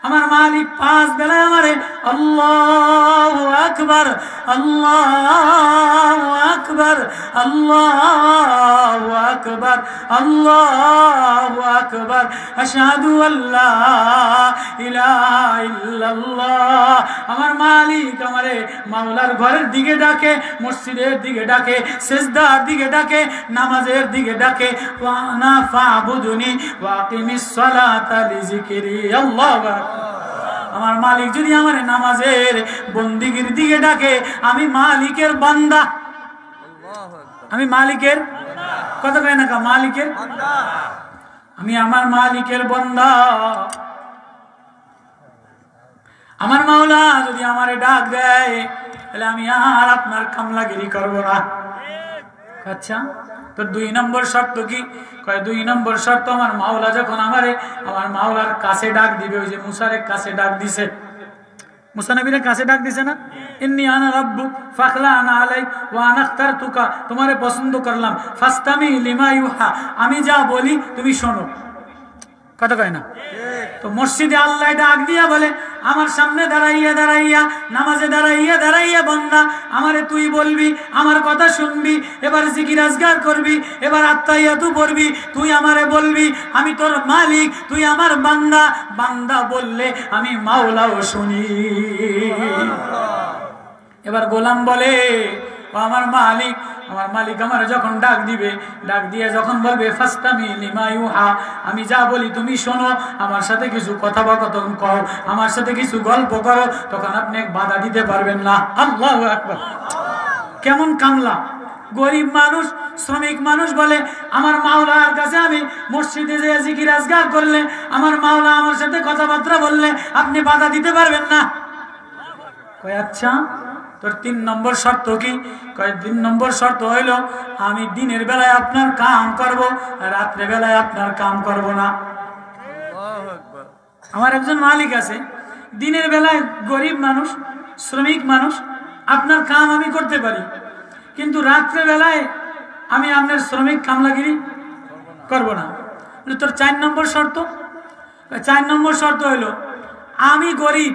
আমার মালিক 5 বেলায় আমারে আল্লাহু আকবার, আল্লাহু আকবার, আল্লাহু আকবার, আল্লাহু আকবার, আশহাদু আল্লা ইলাহা ইল্লাল্লাহ। আমার মালিক আমারে মাওলার ঘরের দিকে ডাকে, মসজিদের দিকে ডাকে, সিজদার দিকে ডাকে, নামাজের দিকে ডাকে। ওয়া আনা ফাবুদুনি ওয়া আকিমিস সালাতা লিযিকরি। আল্লাহু আকবার। আমার মালিক যদি আমার নামাজের বন্দিগির দিকে ডাকে, আমি মালিকের বান্দা, আমি মালিকের কথা কয় না, মালিকের আমি আমার মালিকের বান্দা। আমার মাওলা যদি আমারে ডাক দেয় তাহলে আমি আর আপনার কামলাগিরি করব না। আচ্ছা, তো 2 নম্বর শর্ত কি? কয় 2 নম্বর শর্ত, আমার মাওলা যখন আমারে আমার মাওলার কাছে ডাক দিবে, ওই যে মুসারে কাছে ডাক দিছে, মুসা নবীর কাছে ডাক দিছে না, ইন্নী আনা রাব্বুক ফাখলানা আলাইক ওয়া আনা ইখতারতুকা, তোমারে পছন্দ করলাম, ফাস্তামি লিমা ইউহা, আমি যা বলি তুমি শোনো। কথা কয় না? তো মসজিদে আল্লাহ ডাক দিয়া বলে, আমার সামনে দাঁড়াইয়া দাঁড়াইয়া, নামাজে দাঁড়াইয়া দাঁড়াইয়া বান্দা আমারে তুই বলবি, আমার কথা শুনবি, এবার জিকির আজগার করবি, এবার আত্তাহিয়াতু পড়বি, তুই আমারে বলবি আমি তোর মালিক, তুই আমার বান্দা। বান্দা বললে আমি মাওলাও শুনি। এবার গোলাম বলে, ও আমার মালিক, আমার মালিক আমার যখন ডাক দিবে, ডাক দিয়ে যখন বলবে ফাস্তামি লিমা ইউহা, আমি যা বলি তুমি শোনো, আমার সাথে কিছু কথোপকথন কও, আমার সাথে কিছু গল্প করো, তখন আপনি বাধা দিতে পারবেন না। আল্লাহু আকবার। কেমন কামলা! গরিব মানুষ, শ্রমিক মানুষ বলে আমার মাওলার কাছে আমি মসজিদে যে জিকির আজগার করলে, আমার মাওলা আমার সাথে কথাবার্তা বললে আপনি বাধা দিতে পারবেন না। কয় আচ্ছা, তোর 3 নম্বর শর্ত কি? কয় 3 নম্বর শর্ত হইল আমি দিনের বেলায় আপনার কাম করব, রাত্রে বেলায় আপনার কাম করব না। আমার একজন মালিক আছে, দিনের বেলায় গরিব মানুষ, শ্রমিক মানুষ, আপনার কাম আমি করতে পারি, কিন্তু রাত্রে বেলায় আমি আপনার শ্রমিক কামলাগিরি করব না। তোর 4 নম্বর শর্ত? 4 নম্বর শর্ত হইল আমি গরিব।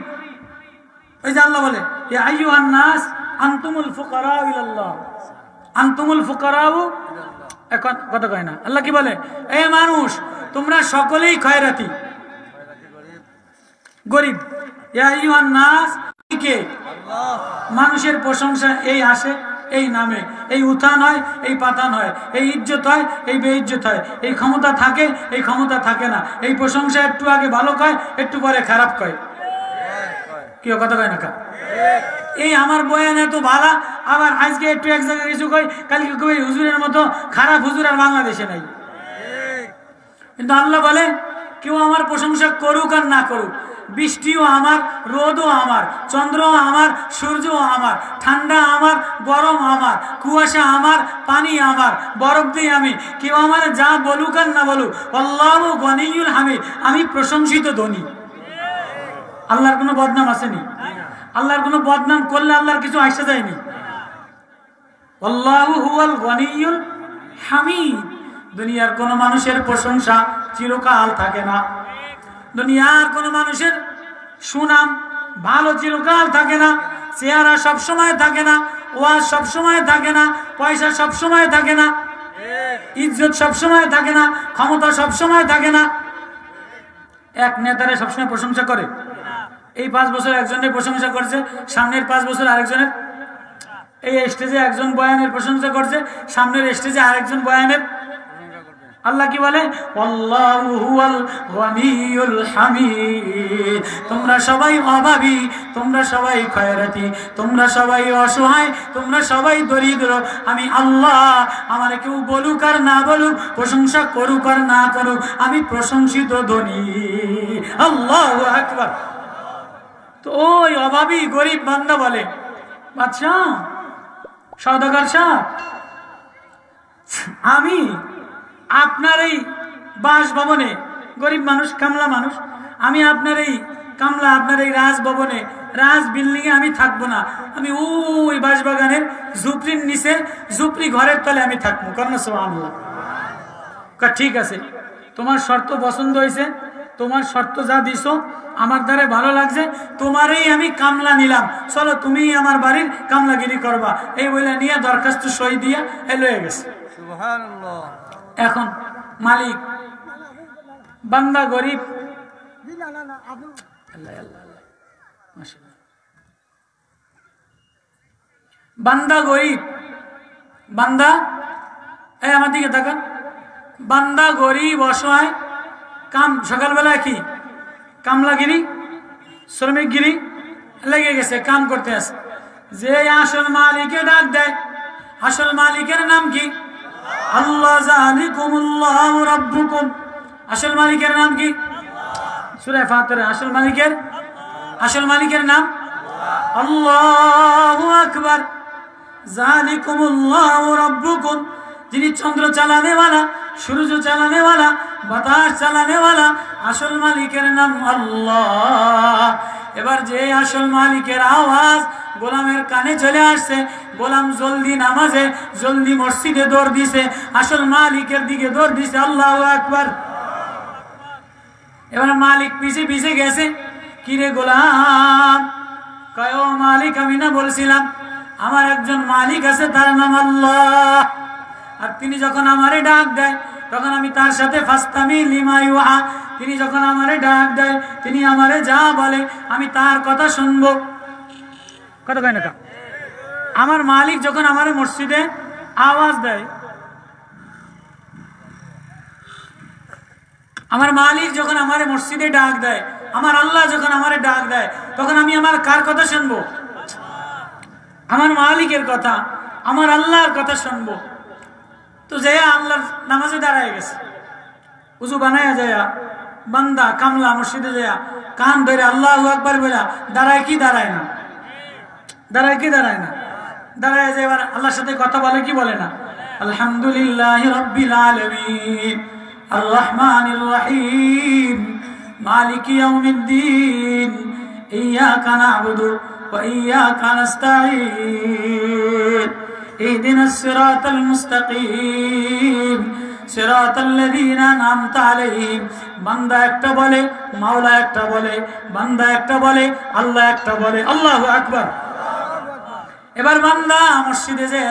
ওই যে আল্লাহ বলে ইয়া আইয়ুহান নাস আনতুমুল ফুকারা ইলাল্লাহ, আনতুমুল ফুকারাউ, এখন কথা কয় না। আল্লাহ কি বলে? এ মানুষ তোমরা সকলেই খয়রাতি, গরিব। ইয়া আইয়ুহান নাস, কে? আল্লাহ। মানুষের প্রশংসা এই আসে এই নামে, এই উত্থান হয়, এই পাতান হয়, এই ইজ্জত হয়, এই বেইজ্জত হয়, এই ক্ষমতা থাকে, এই ক্ষমতা থাকে না, এই প্রশংসা একটু আগে ভালো কয়, একটু পরে খারাপ কয়। কি কথা কয় না? এই আমার বয়ান এত ভালো, আবার আজকে একটু এক জায়গায় কিছু কয়, কালকে কই হুজুরের মতো খারাপ হুজুর আর বাংলাদেশে নাই। কিন্তু আল্লাহ বলে কেউ আমার প্রশংসা করুক আর না করুক, বৃষ্টিও আমার, রোদও আমার, চন্দ্রও আমার, সূর্যও আমার, ঠান্ডা আমার, গরম আমার, কুয়াশা আমার, পানি আমার, বরফ দিই আমি। কেউ আমার যা বলুক আর না বলুক, আল্লাহু গনিয়ুল হামিদ, আমি প্রশংসিত ধনী। আল্লাহর কোনো বদনাম আসেনি। আল্লাহর কোনো বদনাম করলে আল্লাহর কিছু আসে যায়নি। আল্লাহু হুয়াল গনিয়ুল হামিদ। দুনিয়ার কোন মানুষের প্রশংসা চিরকাল থাকে না। দুনিয়ার কোন মানুষের সুনাম ভালো চিরকাল থাকে না। চেহারা সব সময় থাকে না, ওয়াজ সব সময় থাকে না, পয়সা সব সময় থাকে না, ইজ্জত সব সময় থাকে না, ক্ষমতা সব সময় থাকে না। এক নেতারে সবসময় প্রশংসা করে, এই 5 বছর একজনের প্রশংসা করছে, সামনের 5 বছর আরেকজনের, এই স্টেজে একজন বয়ানের প্রশংসা করছে, সামনের স্টেজে আরেকজন বয়ানের। আল্লাহ কি বলে? আল্লাহু হুয়াল গনিয়ুল হামিদ। তোমরা সবাই অভাবী, তোমরা সবাই খয়রাতি, তোমরা সবাই অসহায়, তোমরা সবাই দরিদ্র। আমি আল্লাহ, আমার কেউ বলুক আর না বলুক, প্রশংসা করুক আর না করুক, আমি প্রশংসিত ধনী। আল্লাহু আকবার। তো ওই অভাবী গরিব বান্দা বলে, বাদশাহ, সওদাগর সাহেব, আমি আপনার এই বাসভবনে, গরিব মানুষ, কামলা মানুষ, আমি আপনার এই কামলা, আপনার এই রাজভবনে, রাজ বিল্ডিং এ আমি থাকবো না। আমি ওই বাসবাগানের ঝুপড়ির নিচে, ঝুপড়ি ঘরের তলে আমি থাকবো। কন্যা সুবহানাল্লাহ। ঠিক আছে, তোমার শর্ত পছন্দ হয়েছে, তোমার শর্ত যা দিছো আমার দ্বারা ভালো লাগছে, তোমারই আমি কামলা নিলাম, চলো তুমি আমার বাড়ির কামলাগিরি করবা। এই বলে নিয়ে দরখাস্ত সই দিয়া লয়ে গেছে। সুবহানাল্লাহ। এখন মালিক, বান্দা গরিব, বান্দা গরিব, বান্দা আমার দিকে তাকান, বান্দা গরিব অসহায়, কাম সকালবেলায় কি কামলাগিরি, শ্রমিকগিরি লেগে গেছে, কাম করতে আসে। যে আসল মালিকে ডাক দেয়, আসল মালিকের নাম কি? আল্লাহ। যালিকুমুল্লাহু রাব্বুকুম। আসল মালিকের নাম কি? সূরা ফাতির। আসল মালিকের নাম আল্লাহু আকবার। যালিকুমুল্লাহু রাব্বুকুম। যিনি চন্দ্র চালানে वाला, সূর্য চালানে वाला, বাতাস চালানে वाला, আসল মালিকের নাম আল্লাহ। এবার যে আসল মালিকের আওয়াজ গোলামের কানে চলে আসছে, গোলাম জলদি নামাজে, জলদি মসজিদে দৌড় দিছে, আসল মালিকের দিকে দৌড় দিছে। আল্লাহু আকবার। এবার মালিক পিছে পিছে গেছে, কিরে গোলাম? কয়, ও মালিক, আমি না বলছিলাম আমার একজন মালিক আছে, তার নাম আল্লাহ। আর তিনি যখন আমারে ডাক দেয় তখন আমি তার সাথে ফাস্তামি লিমা ইউহা। তিনি যখন আমারে ডাক দেয়, তিনি আমারে যা বলে আমি তার কথা শুনবো। কথা কয় না কা? আমার মালিক যখন আমারে মসজিদে আওয়াজ দেয়, আমার মালিক যখন আমারে মসজিদে ডাক দেয়, আমার আল্লাহ যখন আমারে ডাক দেয়, তখন আমি আমার কার কথা শুনবো? আমার মালিকের কথা, আমার আল্লাহর কথা শুনবো। তো যাইয়া আল্লাহর নামাজে দাঁড়ায় গেছে, উজু বানায়া যায়া বান্দা কামলা মসজিদে যায়া কান ধরে আল্লাহু আকবার বলে দাঁড়ায় কি দাঁড়ায় না? দাঁড়ায় কি দাঁড়ায় না? দাঁড়ায় যে এবার আল্লাহর সাথে কথা বলে কি বলে না? আলহামদুলিল্লাহি রাব্বিল আলামিন আর রহমানির রহিম মালিকি ইয়াউমিদ্দিন ইয়্যাকা না'বুদু ওয়া ইয়্যাকা নাস্তাঈন ইহদিনাস সিরাতাল মুস্তাকিম সিরাতাল লাযীনা আন'আমতা আলাইহিম। বান্দা একটা বলে, মাওলা একটা বলে, বান্দা একটা বলে, আল্লাহ একটা বলে। আল্লাহু আকবার। এবার বান্দা মসজিদে যায়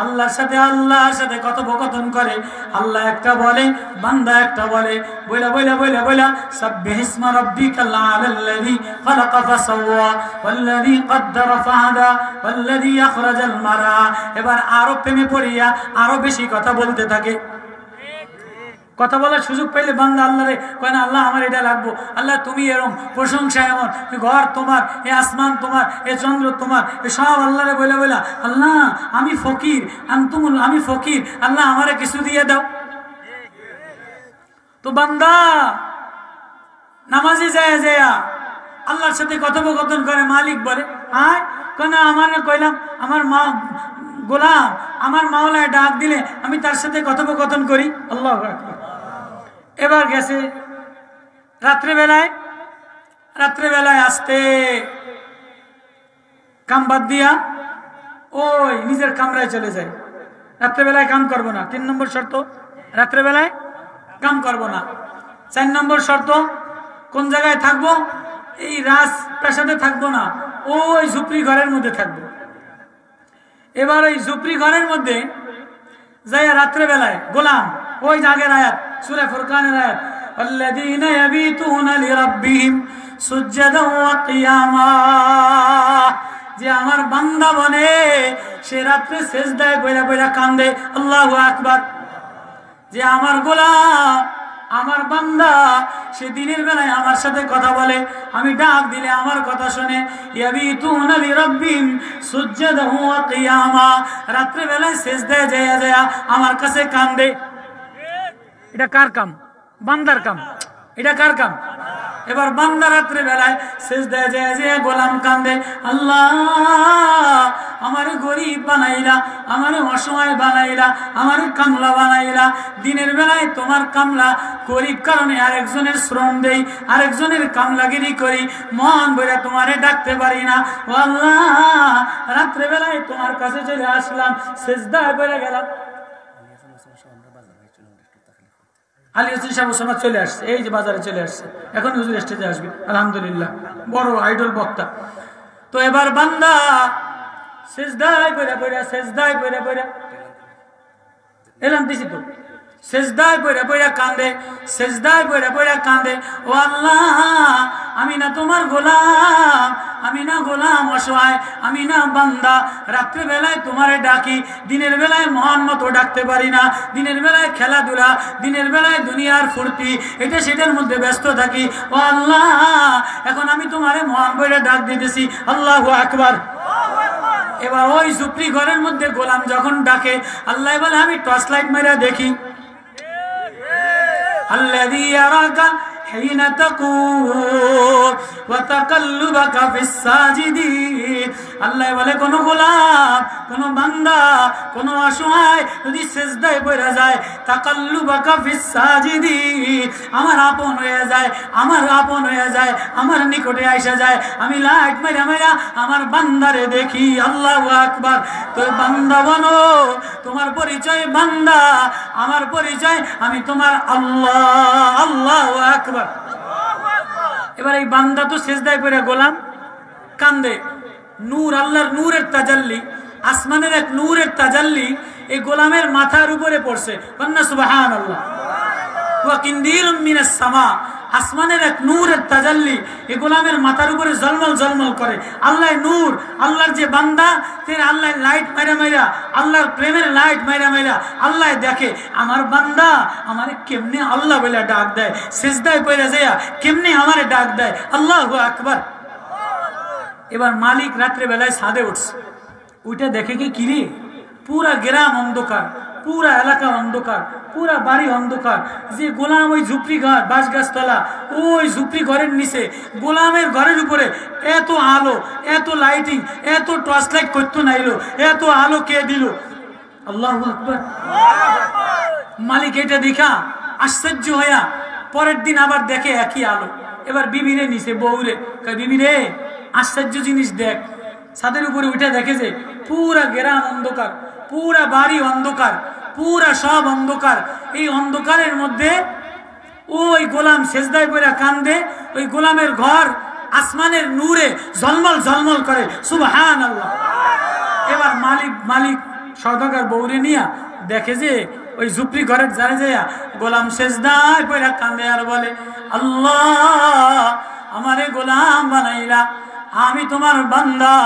আল্লাহর সাথে কথোপকথন করে। আল্লাহ একটা বলে, বান্দা একটা বলে, বইলা বইলা বইলা বইলা সাব্বিহিসমা রাব্বিকাল আ'লাল্লাযী খালাকা ফাসাওয়া ওয়াল্লাযী কদ্দারা ফাহাদা ওয়াল্লাযী আখরাজাল মারআ। এবার আরো প্রেমে পড়িয়া আরো বেশি কথা বলতে থাকে। কথা বলার সুযোগ পাইলে বান্দা আল্লাহরে কয় না, আল্লাহ আমার এটা লাগবো, আল্লাহ তুমি এরম, প্রশংসা এমন, ঘর তোমার, এ আসমান তোমার, এ চন্দ্র তোমার, এ সব আল্লাহরে বলে বলে আল্লাহ আমি ফকির, আমি ফকির, আল্লাহ আমারে কিছু দিয়ে দাও। তো বান্দা নামাজে যায় আল্লাহর সাথে কথোপকথন করে। মালিক বলে আয় কেন আমার কইলাম আমার মা গোলাম আমার মাওলায় ডাক দিলে আমি তার সাথে কথোপকথন করি। আল্লাহু আকবার। এবার গেছে রাত্রেবেলায় আসতে কাম বাদ দিয়া ওই নিজের কামরায় চলে যায়। রাত্রেবেলায় কাম করবো না, 3 নম্বর শর্ত, রাত্রেবেলায় কাম করবো না। 4 নম্বর শর্ত, কোন জায়গায় থাকবো? এই রাজপ্রাসাদে থাকবো না, ওই ঝুপড়ি ঘরের মধ্যে থাকবো। এবার ওই ঝুপড়ি ঘরের মধ্যে যাইয়া রাত্রেবেলায় গোলাম, ওই আগের আয়াত সূরা ফুরকানের আয়াত, আল্লাযীনা ইয়াবিতুনা লিরাব্বিহিম সুজদান ওয়া কিয়ামা, যে আমার বান্দা বনে সে রাত্রে সেজদায় বইরা বইরা কান্দে। আল্লাহু আকবার। যে আমার গোলাম আমার বান্দা সে দিনের বেলায় আমার সাথে কথা বলে, আমি ডাক দিলে আমার কথা শুনে। ইয়াবিতুনা লিরাব্বিহিম সুজদান ওয়া কিয়ামা, রাত্রে বেলায় সেজদায় যায়া যায়া আমার কাছে কান্দে। এটা কার কাম? বান্দার কাম। এটা কার কাম? এবার বান্দা রাত্রে বেলায় সেজদায় যায় যে গোলাম কান্দে, আল্লাহ আমার গরিব বানাইলা, আমার অসহায় বানাইলা, আমার কামলা বানাইলা। দিনের বেলায় তোমার কামলা গরিব কারণে আরেকজনের শ্রম দেই, আরেকজনের কামলাগিরি করি, মন বইরা তোমারে ডাকতে পারি না। ও আল্লাহ রাত্রে বেলায় তোমার কাছে চলে আসলাম, সেজদায় পড়ে গেলাম। আলী হোসেন সাহেব ওসামা চলে আসছে, এই যে বাজারে চলে আসছে, এখন হুজুর স্টেজে আসবে আলহামদুলিল্লাহ, বড় আইডল বক্তা। তো এবার বান্দা সেজদায় পড়া পড়া সেজদায় পড়া পড়া এলাম দিছি তো সেজদায় পড়া পড়া কান্দে, সেজদায় পড়া পড়া কান্দে। ও আল্লাহ আমি না তোমার গোলাম, আমি না গোলাম অসহায়, আমি না বান্দা। রাত্রে বেলায় তোমারে ডাকি, দিনের বেলায় মহান মতো ডাকতে পারি না। দিনের বেলায় খেলাধুলা, দিনের বেলায় দুনিয়ার ফুর্তি, এটা সেটার মধ্যে ব্যস্ত থাকি। ও আল্লাহ এখন আমি তোমারে মহান বলে ডাক দিতেছি। আল্লাহু আকবার। এবার ওই ঝুপড়ি ঘরের মধ্যে গোলাম যখন ডাকে, আল্লাহ বলে আমি টর্চ লাইট মেরে দেখি, আল্লাযী ইয়ারাকা হিনা তাকুম ওয়া তাকাল্লুবাকা ফিস সাজিদিন। আল্লাহ বলে কোন গোলাম, কোন বান্দা, কোন অসহায় যদি সিজদায় পড়ে যায়, তাকাল্লুবাকা ফিস সাজিদিন, আমার আপন হয়ে যায়, আমার আপন হয়ে যায়, আমার নিকটে আইসা যায়, আমি লাইট মাইরা মাইরা আমার বান্দারে দেখি। আল্লাহু আকবার। তো বান্দা বনো, তোমার পরিচয় বান্দা, আমার পরিচয় আমি তোমার আল্লাহ। আল্লাহু আকবার। এবার এই বান্দা তো সেজদায় পড়ে গোলাম কান্দে, নূর আল্লাহর নূরের তাজাল্লি, আসমানের এক নূরের তাজাল্লি এই গোলামের মাথার উপরে পড়ছে। কন্যা সুবহানাল্লাহ। ওয়া কিনদিরুম মিনাস সামা, আসমানের এক নূরের তাজাল্লি এই গোলামের মাথার উপরে ঝলমল ঝলমল করে। আল্লাহ নূর, আল্লাহর যে বান্দা তিনি আল্লাহ লাইট মাইরা মাইরা, আল্লাহর প্রেমের লাইট মাইরা মাইরা আল্লাহ দেখে আমার বান্দা আমারে কেমনে আল্লাহ বলে ডাক দেয়, সিজদায় পড়ে যায় কেমনে আমারে ডাক দেয়। আল্লাহু আকবার। এবার মালিক রাত্রে বেলায় ছাদে উঠছে, ওইটা দেখে কি কিরে পুরা গ্রাম অন্ধকার, পুরা এলাকা অন্ধকার, পুরা বাড়ি অন্ধকার। যে গোলাম ওই ঝুপড়ি ঘর, বাঁশ গাছতলা, ওই ঝুপড়ি ঘরের নিচে গোলামের ঘরের উপরে এত আলো, এত লাইটিং, এত টর্চ লাইট করতো নাইলো, এত আলো কে দিল? আল্লাহু আকবার। মালিক এটা দেখা আশ্চর্য হইয়া পরের দিন আবার দেখে একই আলো। এবার বিবিরে নিচে বউরে, বিবি রে আশ্চর্য জিনিস দেখ। ছাদের উপরে উঠে দেখে যে পুরা গ্রাম অন্ধকার, পুরা বাড়ি অন্ধকার, পুরা সব অন্ধকার। এই অন্ধকারের মধ্যে ওই গোলাম সেজদায় পড়ে কান্দে, ওই গোলামের ঘর আসমানের নূরে ঝলমল ঝলমল করে। সুবহানাল্লাহ। এবার মালিক সওদাগর বউরে নিয়া দেখে যে ওই ঝুপড়ি ঘরের জারে যাইয়া গোলাম সেজদায় পড়ে কান্দে আর বলে, আল্লাহ আমারে গোলাম বানাইলা, আমি তোমার বান্দা।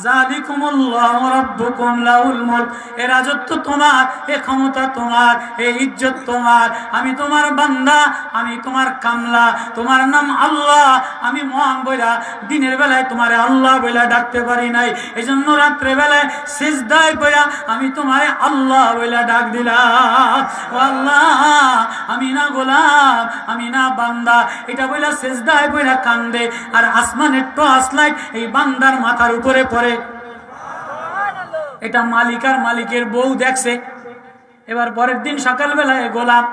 জালিকুমুল্লাহু রাব্বুকুম লাহুল মুলক, এ রাজত্ব তোমার, এ ক্ষমতা তোমার, এ ইজ্জত তোমার। আমি তোমার বান্দা, আমি তোমার কামলা, তোমার নাম আল্লাহ। আমি মহান বইলা দিনের বেলায় তোমারে আল্লাহ বইলা ডাকতে পারি নাই, এজন্য রাত্রে বেলায় সিজদায় পড়া আমি তোমারে আল্লাহ বইলা ডাক দিলাম। আল্লাহ আমি না গোলাম, আমি না বান্দা, এটা বইলা সেজদায় বইলা কান্দে। আর আসমানের টর্চ লাইট এই বান্দার মাথার উপরে পড়ে। এটা মালিক আর মালিকের বউ দেখছে। এবার পরের দিন সকালবেলায় গোলাম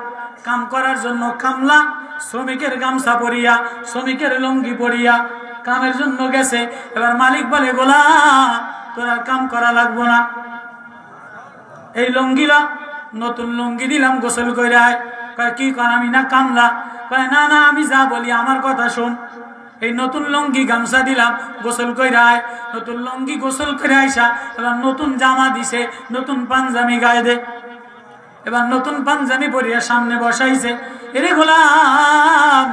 কাম করার জন্য কামলা শ্রমিকের গামছা পরিয়া, শ্রমিকের লুঙ্গি পরিয়া কামের জন্য গেছে। এবার মালিক বলে, গোলাম তোরা কাম করা লাগবো না, এই লুঙ্গিলা নতুন লুঙ্গি দিলাম, গোসল কইরা আয়। কয় কি কর, আমি না কামলা? কয় না না, আমি যা বলি আমার কথা শোন। এই নতুন লুঙ্গি গামছা দিলাম, গোসল কইরা আয়। নতুন লুঙ্গি গোসল করে আইসা এবার নতুন জামা দিছে, নতুন পাঞ্জাবি গায়ে দে। এবার নতুন পাঞ্জাবি পরিয়া সামনে বসাইছে। এরে গোলাম,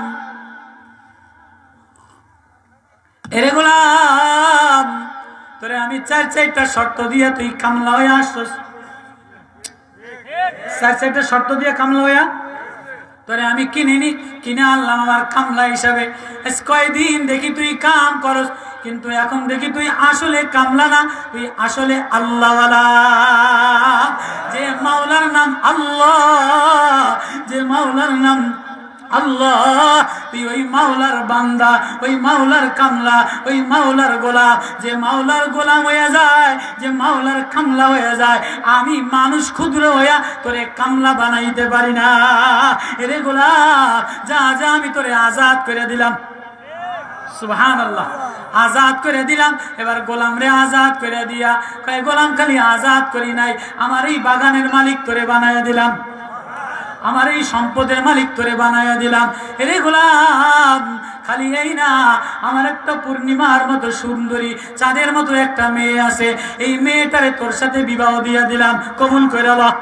এরে গোলাম, তোরে আমি চারটা শর্ত দিয়া তুই কামলা হয়ে আসছস। চারটা শর্ত দিয়া কামলা হইয়া তোরে আমি কিনে আনলাম আমার কামলা হিসাবে। কয়দিন দেখি তুই কাম করস, কিন্তু এখন দেখি তুই আসলে কামলা না, তুই আসলে আল্লাহওয়ালা। যে মাওলার নাম আল্লাহ, যে মাওলার নাম আল্লাহ, তুই ওই মাওলার বান্দা, ওই মাওলার কামলা, ওই মাওলার গোলাম। যে মাওলার গোলাম হয়ে যায়, যে মাওলার কামলা হয়ে যায়, আমি মানুষ ক্ষুদ্র হইয়া তোরে কামলা বানাইতে পারি না। এরে গোলাম, যা যা আমি তোরে আজাদ করে দিলাম। সুবহানাল্লাহ, আজাদ করে দিলাম। এবার গোলাম রে আজাদ করে দিয়া কয়, গোলাম খালি আজাদ করি নাই, আমার এই বাগানের মালিক তোরে বানাইয়া দিলাম, আমার এই সম্পদের মালিক তোরে বানাইয়া দিলাম। এরে গোলাম, খালি এই না, আমার একটা পূর্ণিমার মতো সুন্দরী চাঁদের মতো একটা মেয়ে আছে, এই মেয়েটারে তোর সাথে বিবাহ দিয়া দিলাম, কবুল করে আল্লাহ।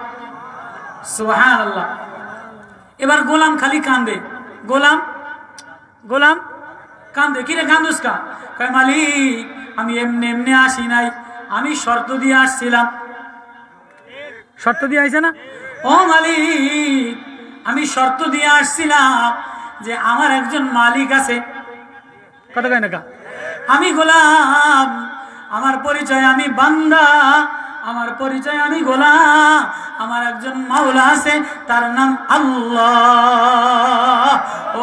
সুবহানাল্লাহ। এবার গোলাম খালি কান্দে, গোলাম গোলাম কান্দে। কিরে কান্দুস কা? কয় মালিক, আমি এমনি এমনি আসি নাই, আমি শর্ত দিয়ে আসছিলাম। শর্ত দিয়ে আইছে না? ও মালিক, আমি শর্ত দিয়ে আসছিলাম যে আমার একজন মালিক আছে। কথা কয় না কা? আমি গোলাম, আমার পরিচয় আমি বান্দা, আমার পরিচয় আমি গোলাম, আমার একজন মাওলা আছে, তার নাম আল্লাহ।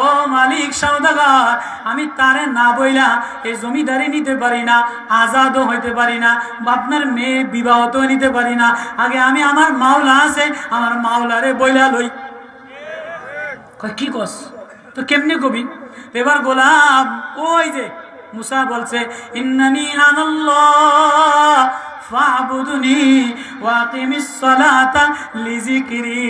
ও মালিক সওদাগর, আমি তারে না বইলা এই জমিদারি নিতে পারি না, আজাদও হইতে পারি না, আপনার মেয়ে বিবাহ তো নিতে পারি না। আগে আমি আমার মাওলা আছে, আমার মাওলারে বইলা লই। কি কস? তো কেমনে কবি? এবার গোলাম ওই যে মুসা বলছে, ইন্নানি আনাল্লাহ ফাবুদুনি ওয়াকিমিস সালাতা লিজিকরি।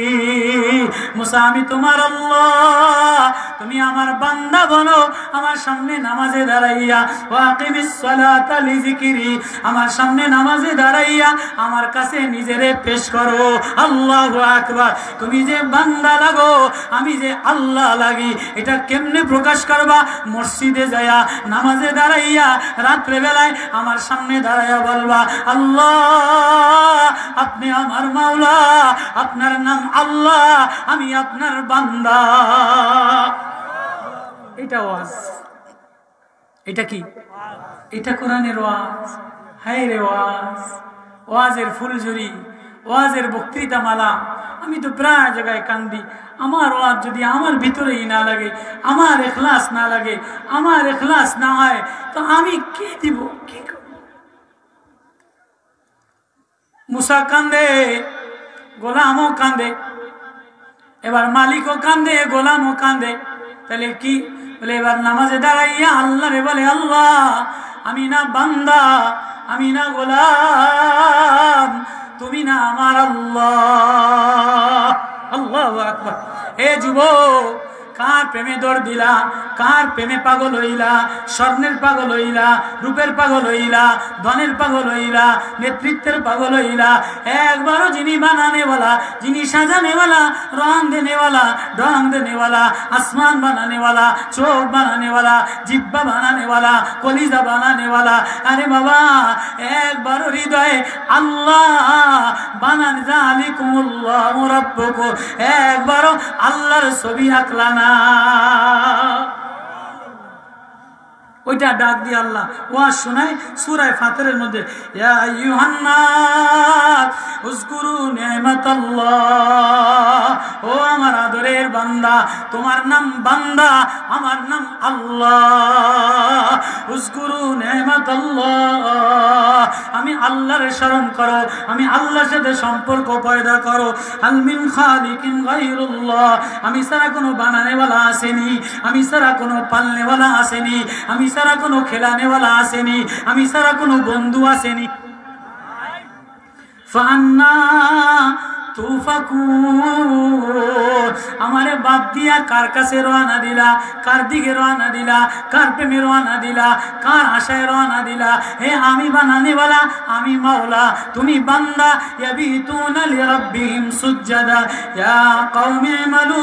মুসা, আমি তোমার আল্লাহ, তুমি আমার বান্দা বনো, আমার সামনে নামাজে দাঁড়াইয়া ওয়াকিমিস সালাতা লিজিকরি, আমার সামনে নামাজে দাঁড়াইয়া আমার কাছে নিজেরে পেশ করো। আল্লাহু আকবার। তুমি যে বান্দা লাগো, আমি যে আল্লাহ লাগি, এটা কেমনে প্রকাশ করবা? মসজিদে যায়া নামাজে দাঁড়াইয়া রাত্রে বেলায় আমার সামনে দাঁড়াইয়া বলবা, আল্লাহ আপনি আমার মাওলা, আপনার নাম আল্লাহ, আমি আপনার বান্দা। এটা ওয়াজ, এটা কি? এটা কোরআনের ওয়াজ। হায় রে ওয়াজ, ওয়াজের ফুলঝুরি, ওয়াজের বক্তৃতা মালা। আমি তো প্রায় জায়গায় কান্দি। আমার ওয়াজ যদি আমার ভিতরেই না লাগে, আমার ইখলাস না লাগে, আমার ইখলাস না হয়, তো আমি কি দিব, কি করব? মুসা কান্দে, গোলামও কান্দে, এবার মালিকও কান্দে, গোলামও কান্দে। তাহলে কি বলে? এবার নামাজে দাঁড়াইয়া আল্লাহ রে বলে, আল্লাহ আমি না বান্দা, আমি না গোলাম, তুমি না আমার আল্লাহ। আল্লাহু আকবার। হে যুবক, কার প্রেমে দৌড় দিলা? কার প্রেমে পাগল হইলা? স্বর্ণের পাগল হইলা, রূপের পাগল হইলা, ধনের পাগল হইলা, নেতৃত্বের পাগল হইলা? একবারও যিনি বানানেওয়ালা, যিনি সাজানেওয়ালা, রং দেনেওয়ালা, ঢং দেনেওয়ালা, আসমান বানানেওয়ালা, চোখ বানানেওয়ালা, জিব্বা বানানেওয়ালা, কলিজা বানানেওয়ালা, আরে বাবা একবারও হৃদয়ে আল্লাহ বানান যালিকুমুল্লাহু রাব্বুকুম, একবারও আল্লাহর ছবি আঁকলা না। ওইটা ডাক দিয়ে আল্লাহ ওয়াজ শোনায় সূরা ফাতিরের মধ্যে, ইয়া আইয়ুহান নাস উযকুরু নি'মাতাল্লাহ, ও আমার আদরের বান্দা, তোমার নাম বান্দা, আমার নাম আল্লাহ। উযকুরু নি'মাতাল্লাহ, আমি আল্লাহর স্মরণ করো, আমি আল্লাহর সাথে সম্পর্ক পয়দা করো। হাল মিন খালিকিন গায়রুল্লাহ, আমি ছাড়া কোনো বানানেওয়ালা আসেনি, আমি ছাড়া কোনো পালনেওয়ালা আসেনি, আমি ছাড়া কোনো খেলানেওয়ালা আসেনি, আমি ছাড়া কোনো বন্ধু আসেনি। ফান্না আমারে বাদ দিয়া কার কাছে রওনা দিলা, কার দিকে রওনা দিলা, কার প্রেমে রওনা দিলা, কার আশায় রওনা দিলা? হে আমি বানানেওয়ালা, আমি মাওলা, তুমি বান্দা। ইয়াবিতুনা লিরাব্বিহিম সুজদা ইয়া কওমি আমালু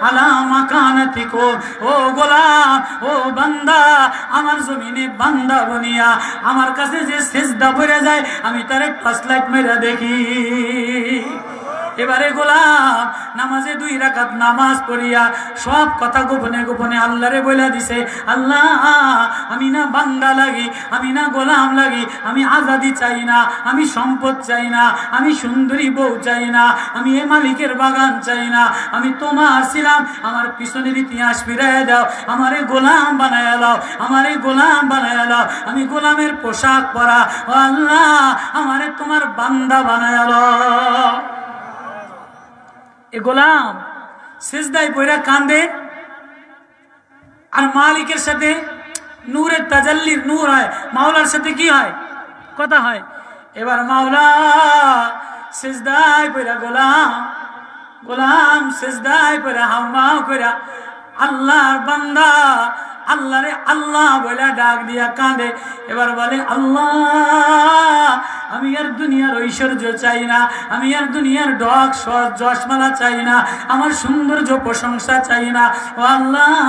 আলা মাকানাতিকুম, ও গোলাম, ও বান্দা, আমার জমিনে বান্দা বনিয়া আমার কাছে যে সিজদা পড়ে যায় আমি তারে টর্চলাইট মেরা দেখি। এবারে গোলাম নামাজে 2 রাকাত নামাজ পড়িয়া সব কথা গোপনে গোপনে আল্লাহরে বইলা দিছে, আল্লাহ আমি না বান্দা লাগি, আমি না গোলাম লাগি, আমি আজাদি চাই না, আমি সম্পদ চাই না, আমি সুন্দরী বউ চাই না, আমি এ মালিকের বাগান চাই না, আমি তোমার ছিলাম, আমার পিছনের ইতিহাস ফিরাইয়া দাও, আমারে গোলাম বানায়া দাও, আমারে গোলাম বানায়া দাও, আমি গোলামের পোশাক পরা, ও আল্লাহ আমারে তোমার বান্দা বানায়া দাও। এ গোলাম সিজদায় পড়া কান্দে আর মালিকের সাথে নূরের তাজাল্লির নূর হয়, মাওলার সাথে কি হয়? কথা হয়। এবার মাওলা সিজদায় পড়া গোলাম সিজদায় পড়া হাওমাও কইরা আল্লাহর বান্দা আল্লাহরে আল্লাহ বলে ডাক দিয়া কাঁদে। এবার বলে, আল্লাহ আমি আর দুনিয়ার ঐশ্বর্য চাই না, আমি আর দুনিয়ার ডক যশমালা চাই না, আমার সৌন্দর্য প্রশংসা চাই না। ও আল্লাহ,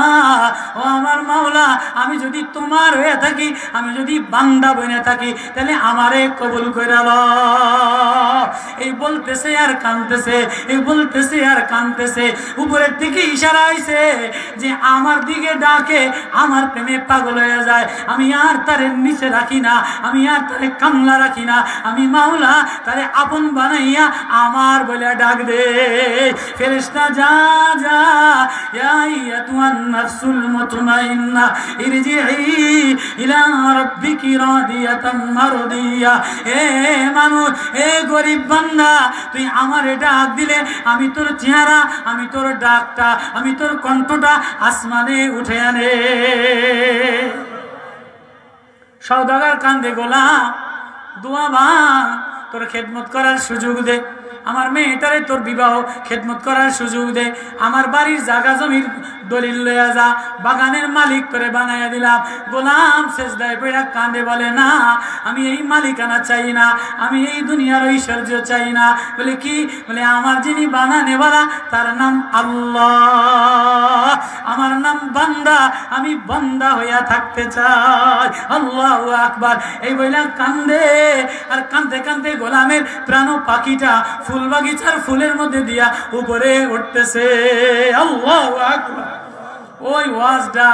ও আমার মাওলা, আমি যদি তোমার হয়ে থাকি, আমি যদি বান্দা বনে থাকি, তাহলে আমারে কবুল কইরা লও। এই বলতেছে আর কাঁদতেছে, এই বলতেছে আর কাঁদতেছে। উপরের দিকে ইশারা হইছে যে আমার দিকে ডাকে, আমার প্রেমে পাগল হয়ে যায়। আমি আর তারে নিচে রাখি না, আমি আর তারে কামলা রাখি না, আমি মাওলা তারে আপন বানাইয়া আমার বলে ডাক দে। ফেরেশতা যা যা, ইয়া আইয়াতুহান নাফসুল মুতমাইন্না ইরজিই ইলা রাব্বিকি রাদিয়াতাম মারদিয়া। এ মানুষ, এ গরিব বান্দা, তুই আমারে ডাক দিলে আমি তোর চেহারা, আমি তোর ডাকটা, আমি তোর কণ্ঠটা আসমানে উঠে আনে। সওদাগর কান্দে, গোলাম দোয়া বান, তোর খেদমত করার সুযোগ দে, আমার মেয়েটারে তোর বিবাহ খেদমত করার সুযোগ দে, আমার বাড়ির জায়গা জমির দলিল লইয়া যা, বাগানের মালিক করে বানাইয়া দিলাম। গোলাম সেজদায় পড়া কান্দে, বলে না আমি এই মালিকানা চাই না, আমি এই দুনিয়ার ঐশ্বর্য চাই না। বলে কি? বলে আমার যিনি বানানেওয়ালা তার নাম আল্লাহ, আমার নাম বান্দা, আমি বান্দা হইয়া থাকতে চাই। আল্লাহু আকবার। এই বইলা কান্দে, আর কান্দতে কান্দতে গোলামের প্রাণ পাখিটা ফুল বাগিচার ফুলের মধ্যে দিয়া উপরে উঠতেছে। আল্লাহু আকবার। ওই ওয়াজটা